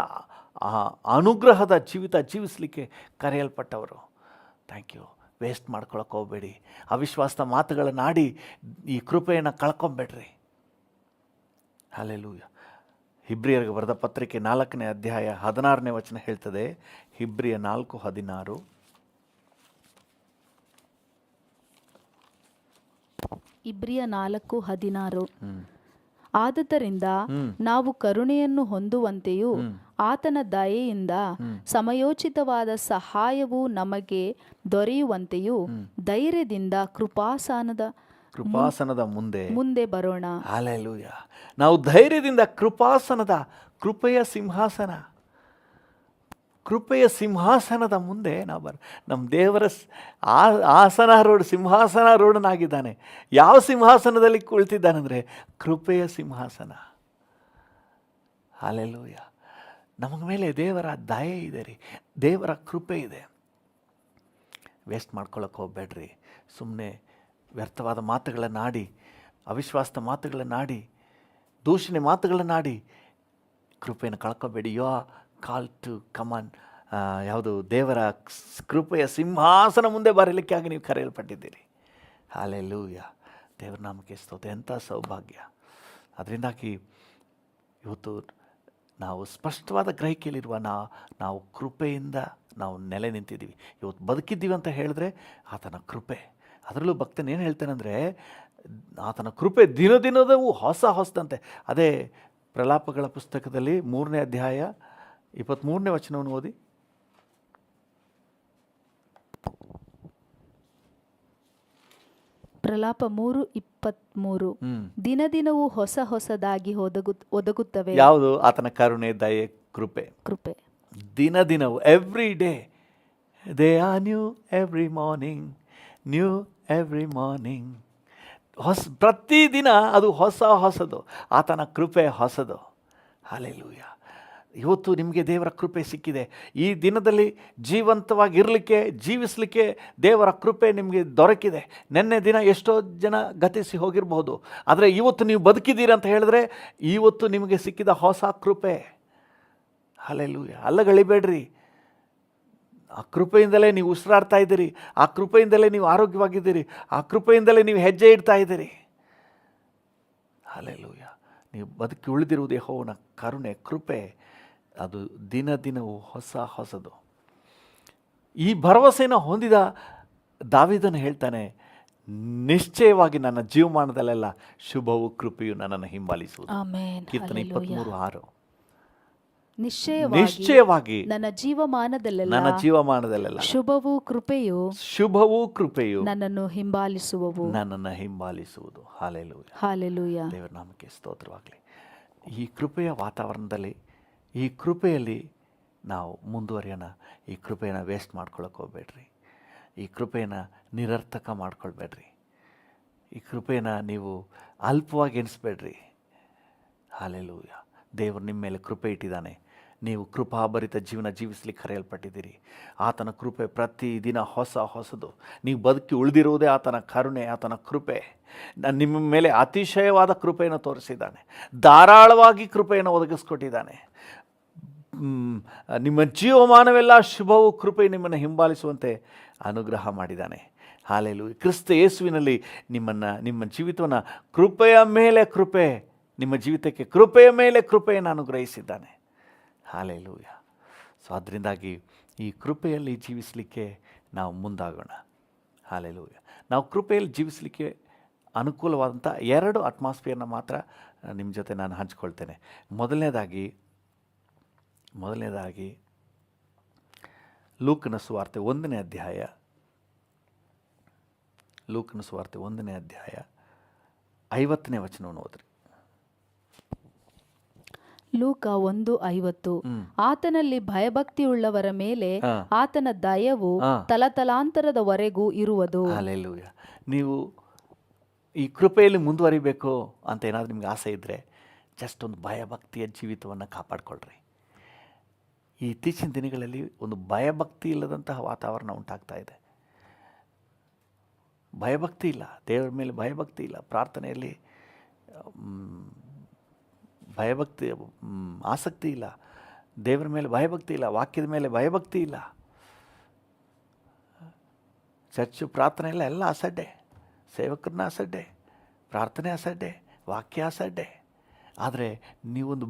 ಅನುಗ್ರಹದ ಜೀವಿತ ಜೀವಿಸಲಿಕ್ಕೆ ಕರೆಯಲ್ಪಟ್ಟವರು. Thank you. ವೇಸ್ಟ್ ಮಾಡ್ಕೊಳಕ್ಕೆ ಹೋಗಬೇಡಿ. ಅವಿಶ್ವಾಸದ ಮಾತುಗಳನ್ನಾಡಿ ಈ ಕೃಪೆಯನ್ನು ಕಳ್ಕೊಂಬೇಡ್ರಿ. ಹಲ್ಲೆಲೂಯಾ. ಹಿಬ್ರಿಯರಿಗೆ ಬರೆದ ಪತ್ರಿಕೆ 4ನೇ ಅಧ್ಯಾಯ 16ನೇ ವಚನ ಹೇಳ್ತದೆ. ಹಿಬ್ರಿಯ 4:16. ಇಬ್ರಿಯ 4:16. ಆದುದರಿಂದ ನಾವು ಕರುಣೆಯನ್ನು ಹೊಂದುವಂತೆಯೂ ಆತನ ದಯೆಯಿಂದ ಸಮಯೋಚಿತವಾದ ಸಹಾಯವು ನಮಗೆ ದೊರೆಯುವಂತೆಯೂ ಧೈರ್ಯದಿಂದ ಕೃಪಾಸನದ ಮುಂದೆ ಬರೋಣ. ಹಲ್ಲೆಲೂಯಾ. ನಾವು ಧೈರ್ಯದಿಂದ ಕೃಪೆಯ ಸಿಂಹಾಸನದ ಮುಂದೆ ನಾವು ನಮ್ಮ ದೇವರ ಸಿಂಹಾಸನಾರೂಢನಾಗಿದ್ದಾನೆ. ಯಾವ ಸಿಂಹಾಸನದಲ್ಲಿ ಕುಳಿತಿದ್ದಾನೆಂದರೆ ಕೃಪೆಯ ಸಿಂಹಾಸನ. ಹಲ್ಲೆಲೂಯಾ. ನಮಗೆ ಮೇಲೆ ದೇವರ ದಯೆ ಇದೆ ರೀ, ದೇವರ ಕೃಪೆ ಇದೆ. ವೇಸ್ಟ್ ಮಾಡ್ಕೊಳ್ಳೋಕೆ ಹೋಗಬೇಡ್ರಿ. ಸುಮ್ಮನೆ ವ್ಯರ್ಥವಾದ ಮಾತುಗಳನ್ನಾಡಿ, ಅವಿಶ್ವಾಸದ ಮಾತುಗಳನ್ನಾಡಿ, ದೂಷಣೆ ಮಾತುಗಳನ್ನಾಡಿ ಕೃಪೆಯನ್ನು ಕಳ್ಕೊಬೇಡಿ. ಯು ಆರ್ ಕಾಲ್ ಟು ಕಮಾನ್. ಯಾವುದು ದೇವರ ಕೃಪೆಯ ಸಿಂಹಾಸನ ಮುಂದೆ ಬರಲಿಕ್ಕಾಗಿ ನೀವು ಕರೆಯಲ್ಪಟ್ಟಿದ್ದೀರಿ. ಹಲ್ಲೆಲೂಯಾ. ದೇವರ ನಾಮಕ್ಕೆ ಸ್ತೋತ್ರ. ಎಂಥ ಸೌಭಾಗ್ಯ. ಅದರಿಂದಾಗಿ ಇವತ್ತು ನಾವು ಸ್ಪಷ್ಟವಾದ ಗ್ರಹಿಕೆಯಲ್ಲಿರುವ ನಾವು ಕೃಪೆಯಿಂದ ನಾವು ನೆಲೆ ನಿಂತಿದ್ದೀವಿ. ಇವತ್ತು ಬದುಕಿದ್ದೀವಿ ಅಂತ ಹೇಳಿದ್ರೆ ಆತನ ಕೃಪೆ. ಅದರಲ್ಲೂ ಭಕ್ತನ ಏನು ಹೇಳ್ತಾನೆಂದರೆ, ಆತನ ಕೃಪೆ ದಿನದಿನದವೂ ಹೊಸದಂತೆ. ಅದೇ ಪ್ರಲಾಪಗಳ ಪುಸ್ತಕದಲ್ಲಿ 3ನೇ ಅಧ್ಯಾಯ 23ನೇ ವಚನವನ್ನು ಓದಿ. ಪ್ರಲಾಪ 3:23. ದಿನದಿನವೂ ಹೊಸದಾಗಿ ಒದಗುತ್ತವೆ. ಯಾವುದು? ಆತನ ಕರುಣೆ, ದಯೆ, ಕೃಪೆ. ದಿನದಿನವೂ, every day. They are new every morning, new every morning. ಪ್ರತಿದಿನ ಅದು ಹೊಸದು. ಆತನ ಕೃಪೆ ಹೊಸದು. ಹಲ್ಲೆಲೂಯಾ. ಇವತ್ತು ನಿಮಗೆ ದೇವರ ಕೃಪೆ ಸಿಕ್ಕಿದೆ. ಈ ದಿನದಲ್ಲಿ ಜೀವಂತವಾಗಿರಲಿಕ್ಕೆ, ಜೀವಿಸಲಿಕ್ಕೆ ದೇವರ ಕೃಪೆ ನಿಮಗೆ ದೊರಕಿದೆ. ನಿನ್ನೆ ದಿನ ಎಷ್ಟೋ ಜನ ಗತಿಸಿ ಹೋಗಿರಬಹುದು, ಆದರೆ ಇವತ್ತು ನೀವು ಬದುಕಿದ್ದೀರಿ ಅಂತ ಹೇಳಿದ್ರೆ ಇವತ್ತು ನಿಮಗೆ ಸಿಕ್ಕಿದ ಹೊಸ ಕೃಪೆ. ಹಲ್ಲೆಲೂಯಾ. ಅಲ್ಲಗಳಿಬೇಡ್ರಿ. ಆ ಕೃಪೆಯಿಂದಲೇ ನೀವು ಉಸಿರಾಡ್ತಾ ಇದ್ದೀರಿ. ಆ ಕೃಪೆಯಿಂದಲೇ ನೀವು ಆರೋಗ್ಯವಾಗಿದ್ದೀರಿ. ಆ ಕೃಪೆಯಿಂದಲೇ ನೀವು ಹೆಜ್ಜೆ ಇಡ್ತಾ ಇದ್ದೀರಿ. ಹಲ್ಲೆಲೂಯಾ. ನೀವು ಬದುಕಿ ಉಳಿದಿರುವುದು ಯೆಹೋವನ ಕರುಣೆ, ಕೃಪೆ. ಅದು ದಿನದಿನವೂ ಹೊಸದು. ಈ ಭರವಸೆಯನ್ನು ಹೊಂದಿದ ದಾವೀದನು ಹೇಳ್ತಾನೆ, ನಿಶ್ಚಯವಾಗಿ ನನ್ನ ಜೀವಮಾನದಲ್ಲೆಲ್ಲ ಶುಭವು ಕೃಪೆಯು ನನ್ನನ್ನು ಹಿಂಬಾಲಿಸುವುದು. ಕೀರ್ತನೆ 23:6. ನಿಶ್ಚಯವಾಗಿ ನನ್ನ ಜೀವಮಾನದಲ್ಲೆಲ್ಲ ಶುಭವೂ ಕೃಪೆಯು ನನ್ನನ್ನು ಹಿಂಬಾಲಿಸುವುದು. ಹಲ್ಲೆಲೂಯಾ. ದೇವರ ನಾಮಕ್ಕೆ ಸ್ತೋತ್ರವಾಗಲಿ. ಈ ಕೃಪೆಯ ವಾತಾವರಣದಲ್ಲಿ, ಈ ಕೃಪೆಯಲ್ಲಿ ನಾವು ಮುಂದುವರಿಯೋಣ. ಈ ಕೃಪೆಯನ್ನು ವೇಸ್ಟ್ ಮಾಡ್ಕೊಳಕ್ಕೆ ಹೋಗ್ಬೇಡ್ರಿ. ಈ ಕೃಪೆಯನ್ನು ನಿರರ್ಥಕ ಮಾಡ್ಕೊಳ್ಬೇಡ್ರಿ. ಈ ಕೃಪೆಯನ್ನು ನೀವು ಅಲ್ಪವಾಗಿ ಎಣಿಸ್ಬೇಡ್ರಿ. ಹಲ್ಲೆಲೂಯಾ. ದೇವರು ನಿಮ್ಮ ಮೇಲೆ ಕೃಪೆ ಇಟ್ಟಿದ್ದಾನೆ. ನೀವು ಕೃಪಾಭರಿತ ಜೀವನ ಜೀವಿಸಲಿಕ್ಕೆ ಕರೆಯಲ್ಪಟ್ಟಿದ್ದೀರಿ. ಆತನ ಕೃಪೆ ಪ್ರತಿದಿನ ಹೊಸದು. ನೀವು ಬದುಕಿ ಉಳಿದಿರುವುದೇ ಆತನ ಕರುಣೆ, ಆತನ ಕೃಪೆ. ನಿಮ್ಮ ಮೇಲೆ ಅತಿಶಯವಾದ ಕೃಪೆಯನ್ನು ತೋರಿಸಿದ್ದಾನೆ. ಧಾರಾಳವಾಗಿ ಕೃಪೆಯನ್ನು ಒದಗಿಸ್ಕೊಟ್ಟಿದ್ದಾನೆ. ನಿಮ್ಮ ಜೀವಮಾನವೆಲ್ಲ ಶುಭವು ಕೃಪೆ ನಿಮ್ಮನ್ನು ಹಿಂಬಾಲಿಸುವಂತೆ ಅನುಗ್ರಹ ಮಾಡಿದ್ದಾನೆ. ಹಲ್ಲೆಲೂಯಾ. ಕ್ರಿಸ್ತ ಯೇಸುವಿನಲ್ಲಿ ನಿಮ್ಮ ಜೀವಿತವನ್ನು ಕೃಪೆಯ ಮೇಲೆ ಕೃಪೆ, ನಿಮ್ಮ ಜೀವಿತಕ್ಕೆ ಕೃಪೆಯ ಮೇಲೆ ಕೃಪೆಯನ್ನು ಅನುಗ್ರಹಿಸಿದ್ದಾನೆ. ಹಲ್ಲೆಲೂಯಾ. ಸೊ ಅದರಿಂದಾಗಿ ಈ ಕೃಪೆಯಲ್ಲಿ ಜೀವಿಸಲಿಕ್ಕೆ ನಾವು ಮುಂದಾಗೋಣ. ಹಲ್ಲೆಲೂಯಾ. ನಾವು ಕೃಪೆಯಲ್ಲಿ ಜೀವಿಸಲಿಕ್ಕೆ ಅನುಕೂಲವಾದಂಥ 2 ಅಟ್ಮಾಸ್ಫಿಯರ್ನ ಮಾತ್ರ ನಿಮ್ಮ ಜೊತೆ ನಾನು ಹಂಚ್ಕೊಳ್ತೇನೆ. ಮೊದಲನೇದಾಗಿ ಲೂಕನ ಸುವಾರ್ತೆ 1ನೇ ಅಧ್ಯಾಯ, ಲೂಕನ ಸುವಾರ್ತೆ 1ನೇ ಅಧ್ಯಾಯ 50ನೇ ವಚನವನ್ನು ಓದ್ರಿ. ಲೂಕ 1:50. ಆತನಲ್ಲಿ ಭಯಭಕ್ತಿಯುಳ್ಳವರ ಮೇಲೆ ಆತನ ದಯವು ತಲತಲಾಂತರದವರೆಗೂ ಇರುವುದು. ಹಲ್ಲೆಲೂಯ. ನೀವು ಈ ಕೃಪೆಯಲ್ಲಿ ಮುಂದುವರಿಬೇಕು ಅಂತ ಏನಾದರೂ ನಿಮ್ಗೆ ಆಸೆ ಇದ್ದರೆ ಜಸ್ಟ್ ಒಂದು ಭಯಭಕ್ತಿಯ ಜೀವಿತವನ್ನು ಕಾಪಾಡಿಕೊಳ್ಳ್ರಿ. ಈ ಇತ್ತೀಚಿನ ದಿನಗಳಲ್ಲಿ ಒಂದು ಭಯಭಕ್ತಿ ಇಲ್ಲದಂತಹ ವಾತಾವರಣ ಉಂಟಾಗ್ತಾ ಇದೆ. ಭಯಭಕ್ತಿ ಇಲ್ಲ, ದೇವರ ಮೇಲೆ ಭಯಭಕ್ತಿ ಇಲ್ಲ, ಪ್ರಾರ್ಥನೆಯಲ್ಲಿ ಭಯಭಕ್ತಿ ಆಸಕ್ತಿ ಇಲ್ಲ, ದೇವರ ಮೇಲೆ ಭಯಭಕ್ತಿ ಇಲ್ಲ, ವಾಕ್ಯದ ಮೇಲೆ ಭಯಭಕ್ತಿ ಇಲ್ಲ. ಚರ್ಚು ಪ್ರಾರ್ಥನೆ ಎಲ್ಲ ಅಸಡ್ಡೆ, ಸೇವಕರನ್ನ ಅಸಡ್ಡೆ, ಪ್ರಾರ್ಥನೆ ಅಸಡ್ಡೆ, ವಾಕ್ಯ ಅಸಡ್ಡೆ. ಆದರೆ ನೀವೊಂದು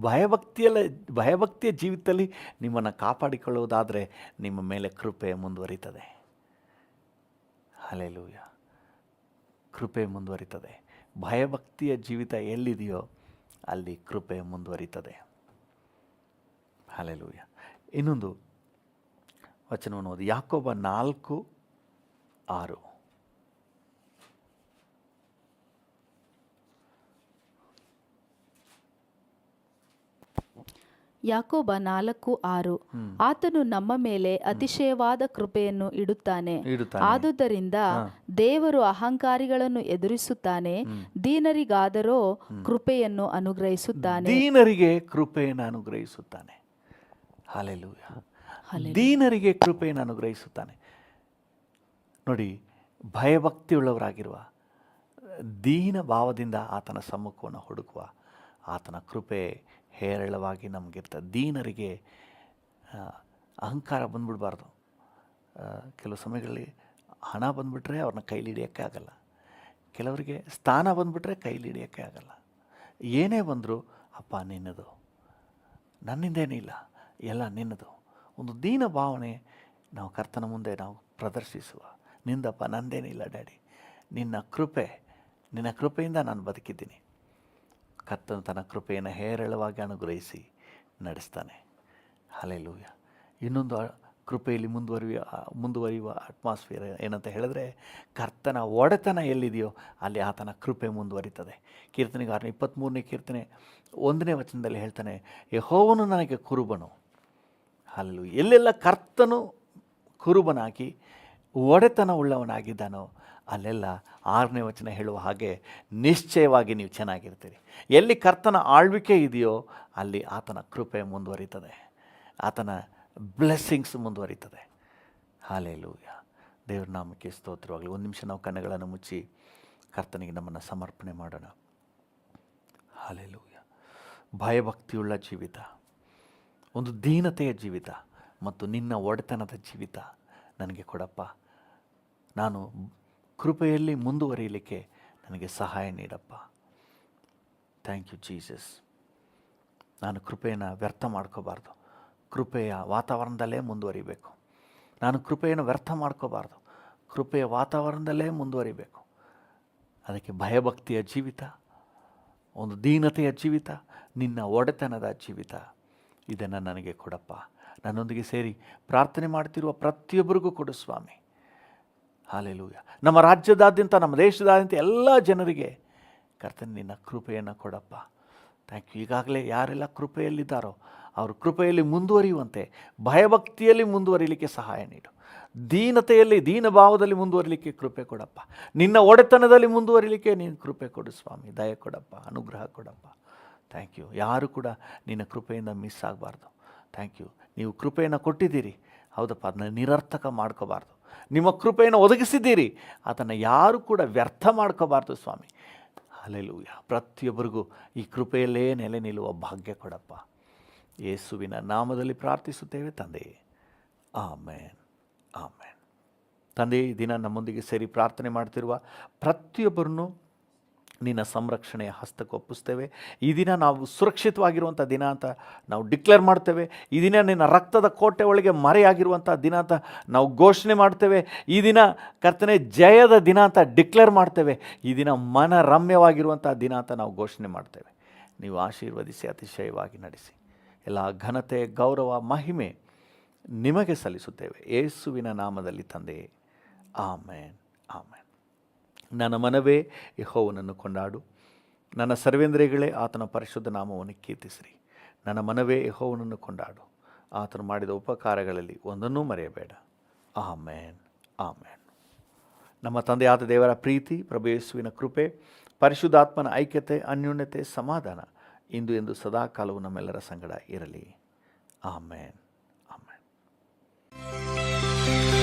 ಭಯಭಕ್ತಿಯ ಜೀವಿತದಲ್ಲಿ ನಿಮ್ಮನ್ನು ಕಾಪಾಡಿಕೊಳ್ಳುವುದಾದರೆ ನಿಮ್ಮ ಮೇಲೆ ಕೃಪೆ ಮುಂದುವರಿತದೆ. ಹಲ್ಲೆಲೂಯ. ಕೃಪೆ ಮುಂದುವರಿತದೆ. ಭಯಭಕ್ತಿಯ ಜೀವಿತ ಎಲ್ಲಿದೆಯೋ ಅಲ್ಲಿ ಕೃಪೆ ಮುಂದುವರಿತದೆ. ಹಲ್ಲೆಲೂಯ. ಇನ್ನೊಂದು ವಚನವನ್ನು ಓದಿ, ಯಾಕೋಬ 4:6. ಯಾಕೋಬ 4:6. ಆತನು ನಮ್ಮ ಮೇಲೆ ಅತಿಶಯವಾದ ಕೃಪೆಯನ್ನು ಇಡುತ್ತಾನೆ. ಆದುದರಿಂದ ದೇವರು ಅಹಂಕಾರಿಗಳನ್ನು ಎದುರಿಸುತ್ತಾನೆ, ದೀನರಿಗಾದರೋ ಕೃಪೆಯನ್ನು ಅನುಗ್ರಹಿಸುತ್ತಾನೆ. ದೀನರಿಗೆ ಕೃಪೆಯನ್ನು ಅನುಗ್ರಹಿಸುತ್ತಾನೆ. ಹಲ್ಲೆಲೂಯ. ದೀನರಿಗೆ ಕೃಪೆಯನ್ನು ಅನುಗ್ರಹಿಸುತ್ತಾನೆ. ನೋಡಿ, ಭಯಭಕ್ತಿಯುಳ್ಳವರಾಗಿರುವ, ದೀನ ಭಾವದಿಂದ ಆತನ ಸಮ್ಮುಖವನ್ನು ಹುಡುಕುವ ಆತನ ಕೃಪೆ ಹೇರಳವಾಗಿ ನಮಗಿರ್ತದೆ. ದೀನರಿಗೆ ಅಹಂಕಾರ ಬಂದ್ಬಿಡಬಾರ್ದು. ಕೆಲವು ಸಮಯಗಳಲ್ಲಿ ಹಣ ಬಂದುಬಿಟ್ರೆ ಅವ್ರನ್ನ ಕೈಲಿ ಹಿಡಿಯೋಕ್ಕೆ ಆಗಲ್ಲ. ಕೆಲವರಿಗೆ ಸ್ಥಾನ ಬಂದುಬಿಟ್ರೆ ಕೈಲಿ ಹಿಡಿಯೋಕ್ಕೆ ಆಗಲ್ಲ. ಏನೇ ಬಂದರೂ ಅಪ್ಪ ನಿನ್ನದು, ನನ್ನಿಂದೇನಿಲ್ಲ, ಎಲ್ಲ ನಿನ್ನದು. ಒಂದು ದೀನ ಭಾವನೆ ನಾವು ಕರ್ತನ ಮುಂದೆ ನಾವು ಪ್ರದರ್ಶಿಸುವ. ನಿಂದಪ್ಪ, ನಂದೇನಿಲ್ಲ ಡ್ಯಾಡಿ, ನಿನ್ನ ಕೃಪೆಯಿಂದ ನಾನು ಬದುಕಿದ್ದೀನಿ. ಕರ್ತನು ತನ್ನ ಕೃಪೆಯನ್ನು ಹೇರಳವಾಗಿ ಅನುಗ್ರಹಿಸಿ ನಡೆಸ್ತಾನೆ. ಹಲ್ಲೆಲೂಯ. ಇನ್ನೊಂದು ಕೃಪೆಯಲ್ಲಿ ಮುಂದುವರಿಯುವ ಅಟ್ಮಾಸ್ಫಿಯರ್ ಏನಂತ ಹೇಳಿದ್ರೆ, ಕರ್ತನ ಒಡೆತನ ಎಲ್ಲಿದೆಯೋ ಅಲ್ಲಿ ಆತನ ಕೃಪೆ ಮುಂದುವರಿತದೆ. ಕೀರ್ತನೆಗಾರನ 23ನೇ ಕೀರ್ತನೆ 1ನೇ ವಚನದಲ್ಲಿ ಹೇಳ್ತಾನೆ, ಯೆಹೋವನು ನನಗೆ ಕುರುಬನು. ಹಲ್ಲೆಲೂಯ. ಎಲ್ಲೆಲ್ಲ ಕರ್ತನು ಕುರುಬನಾಗಿ ಒಡೆತನ ಉಳ್ಳವನಾಗಿದ್ದಾನೋ ಅಲ್ಲೆಲ್ಲ 6ನೇ ವಚನ ಹೇಳುವ ಹಾಗೆ ನಿಶ್ಚಯವಾಗಿ ನೀವು ಚೆನ್ನಾಗಿರ್ತೀರಿ. ಎಲ್ಲಿ ಕರ್ತನ ಆಳ್ವಿಕೆ ಇದೆಯೋ ಅಲ್ಲಿ ಆತನ ಕೃಪೆ ಮುಂದುವರಿತದೆ, ಆತನ ಬ್ಲೆಸ್ಸಿಂಗ್ಸ್ ಮುಂದುವರಿತದೆ. ಹಲ್ಲೆಲೂಯ. ದೇವ್ರ ನಾಮಕ್ಕೆ ಸ್ತೋತ್ರವಾಗಲಿ. ಒಂದು ನಿಮಿಷ ನಾವು ಕಣ್ಣುಗಳನ್ನು ಮುಚ್ಚಿ ಕರ್ತನಿಗೆ ನಮ್ಮನ್ನು ಸಮರ್ಪಣೆ ಮಾಡೋಣ. ಹಲ್ಲೆಲೂಯ. ಭಯಭಕ್ತಿಯುಳ್ಳ ಜೀವಿತ, ಒಂದು ದೀನತೆಯ ಜೀವಿತ ಮತ್ತು ನಿನ್ನ ಒಡೆತನದ ಜೀವಿತ ನನಗೆ ಕೊಡಪ್ಪ. ನಾನು ಕೃಪೆಯಲ್ಲಿ ಮುಂದುವರಿಯಲಿಕ್ಕೆ ನನಗೆ ಸಹಾಯ ನೀಡಪ್ಪ. Thank you Jesus. ನಾನು ಕೃಪೆಯನ್ನು ವ್ಯರ್ಥ ಮಾಡ್ಕೋಬಾರ್ದು, ಕೃಪೆಯ ವಾತಾವರಣದಲ್ಲೇ ಮುಂದುವರಿಬೇಕು. ನಾನು ಕೃಪೆಯನ್ನು ವ್ಯರ್ಥ ಮಾಡ್ಕೋಬಾರ್ದು, ಕೃಪೆಯ ವಾತಾವರಣದಲ್ಲೇ ಮುಂದುವರಿಬೇಕು. ಅದಕ್ಕೆ ಭಯಭಕ್ತಿಯ ಜೀವಿತ, ಒಂದು ದೀನತೆಯ ಜೀವಿತ, ನಿನ್ನ ಒಡೆತನದ ಜೀವಿತ, ಇದನ್ನು ನನಗೆ ಕೊಡಪ್ಪ. ನನ್ನೊಂದಿಗೆ ಸೇರಿ ಪ್ರಾರ್ಥನೆ ಮಾಡ್ತಿರುವ ಪ್ರತಿಯೊಬ್ಬರಿಗೂ ಕೊಡು ಸ್ವಾಮಿ. ಹಲ್ಲೆಲೂಯ. ನಮ್ಮ ರಾಜ್ಯದಾದ್ಯಂತ, ನಮ್ಮ ದೇಶದಾದ್ಯಂತ ಎಲ್ಲ ಜನರಿಗೆ ಕರ್ತನೆ ನಿನ್ನ ಕೃಪೆಯನ್ನು ಕೊಡಪ್ಪ. Thank you. ಈಗಾಗಲೇ ಯಾರೆಲ್ಲ ಕೃಪೆಯಲ್ಲಿದ್ದಾರೋ ಅವರು ಕೃಪೆಯಲ್ಲಿ ಮುಂದುವರಿಯುವಂತೆ, ಭಯಭಕ್ತಿಯಲ್ಲಿ ಮುಂದುವರಿಲಿಕ್ಕೆ ಸಹಾಯ ನೀಡು. ದೀನತೆಯಲ್ಲಿ, ದೀನಭಾವದಲ್ಲಿ ಮುಂದುವರಿಲಿಕ್ಕೆ ಕೃಪೆ ಕೊಡಪ್ಪ. ನಿನ್ನ ಒಡೆತನದಲ್ಲಿ ಮುಂದುವರಿಲಿಕ್ಕೆ ನೀನು ಕೃಪೆ ಕೊಡು ಸ್ವಾಮಿ. ದಯ ಕೊಡಪ್ಪ, ಅನುಗ್ರಹ ಕೊಡಪ್ಪ. Thank you. ಯಾರು ಕೂಡ ನಿನ್ನ ಕೃಪೆಯಿಂದ ಮಿಸ್ ಆಗಬಾರ್ದು. Thank you. ನೀವು ಕೃಪೆಯನ್ನು ಕೊಟ್ಟಿದ್ದೀರಿ, ಹೌದಪ್ಪ, ಅದನ್ನು ನಿರರ್ಥಕ ಮಾಡ್ಕೋಬಾರ್ದು. ನಿಮ್ಮ ಕೃಪೆಯನ್ನು ಒದಗಿಸಿದ್ದೀರಿ, ಅದನ್ನು ಯಾರು ಕೂಡ ವ್ಯರ್ಥ ಮಾಡ್ಕೋಬಾರ್ದು ಸ್ವಾಮಿ. ಹಲ್ಲೆಲೂಯ. ಪ್ರತಿಯೊಬ್ಬರಿಗೂ ಈ ಕೃಪೆಯಲ್ಲೇ ನೆಲೆ ನಿಲ್ಲುವ ಭಾಗ್ಯ ಕೊಡಪ್ಪ. ಯೇಸುವಿನ ನಾಮದಲ್ಲಿ ಪ್ರಾರ್ಥಿಸುತ್ತೇವೆ ತಂದೆಯೇ, ಆಮೇನ್, ಆಮೇನ್. ತಂದೆ, ಈ ದಿನ ನಮ್ಮೊಂದಿಗೆ ಸೇರಿ ಪ್ರಾರ್ಥನೆ ಮಾಡ್ತಿರುವ ಪ್ರತಿಯೊಬ್ಬರನ್ನು ನಿನ್ನ ಸಂರಕ್ಷಣೆಯ ಹಸ್ತಕ್ಕೆ ಒಪ್ಪಿಸ್ತೇವೆ. ಈ ದಿನ ನಾವು ಸುರಕ್ಷಿತವಾಗಿರುವಂಥ ದಿನ ಅಂತ ನಾವು ಡಿಕ್ಲೇರ್ ಮಾಡ್ತೇವೆ. ಈ ದಿನ ನಿನ್ನ ರಕ್ತದ ಕೋಟೆ ಒಳಗೆ ಮರೆಯಾಗಿರುವಂಥ ದಿನ ಅಂತ ನಾವು ಘೋಷಣೆ ಮಾಡ್ತೇವೆ. ಈ ದಿನ ಕರ್ತನೆ ಜಯದ ದಿನ ಅಂತ ಡಿಕ್ಲೇರ್ ಮಾಡ್ತೇವೆ. ಈ ದಿನ ಮನರಮ್ಯವಾಗಿರುವಂಥ ದಿನ ಅಂತ ನಾವು ಘೋಷಣೆ ಮಾಡ್ತೇವೆ. ನೀವು ಆಶೀರ್ವದಿಸಿ ಅತಿಶಯವಾಗಿ ನಡೆಸಿ. ಎಲ್ಲ ಘನತೆ, ಗೌರವ, ಮಹಿಮೆ ನಿಮಗೆ ಸಲ್ಲಿಸುತ್ತೇವೆ ಯೇಸುವಿನ ನಾಮದಲ್ಲಿ ತಂದೆಯೇ, ಆಮೇನ್ ಆಮೇನ್. ನನ್ನ ಮನವೇ ಯೆಹೋವನನ್ನು ಕೊಂಡಾಡು, ನನ್ನ ಸರ್ವೇಂದ್ರಿಯಗಳೇ ಆತನ ಪರಿಶುದ್ಧ ನಾಮವನ್ನು ಕೀರ್ತಿಸಿರಿ. ನನ್ನ ಮನವೇ ಯೆಹೋವನನ್ನು ಕೊಂಡಾಡು, ಆತನು ಮಾಡಿದ ಉಪಕಾರಗಳಲ್ಲಿ ಒಂದನ್ನೂ ಮರೆಯಬೇಡ. ಆಮೇನ್ ಆಮೇನ್. ನಮ್ಮ ತಂದೆಯಾದ ದೇವರ ಪ್ರೀತಿ, ಪ್ರಭು ಯೇಸುವಿನ ಕೃಪೆ, ಪರಿಶುದ್ಧಾತ್ಮನ ಐಕ್ಯತೆ, ಅನ್ಯೋನ್ಯತೆ, ಸಮಾಧಾನ ಇಂದು ಎಂದು ಸದಾಕಾಲವು ನಮ್ಮೆಲ್ಲರ ಸಂಗಡ ಇರಲಿ. ಆಮೇನ್ ಆಮೇನ್.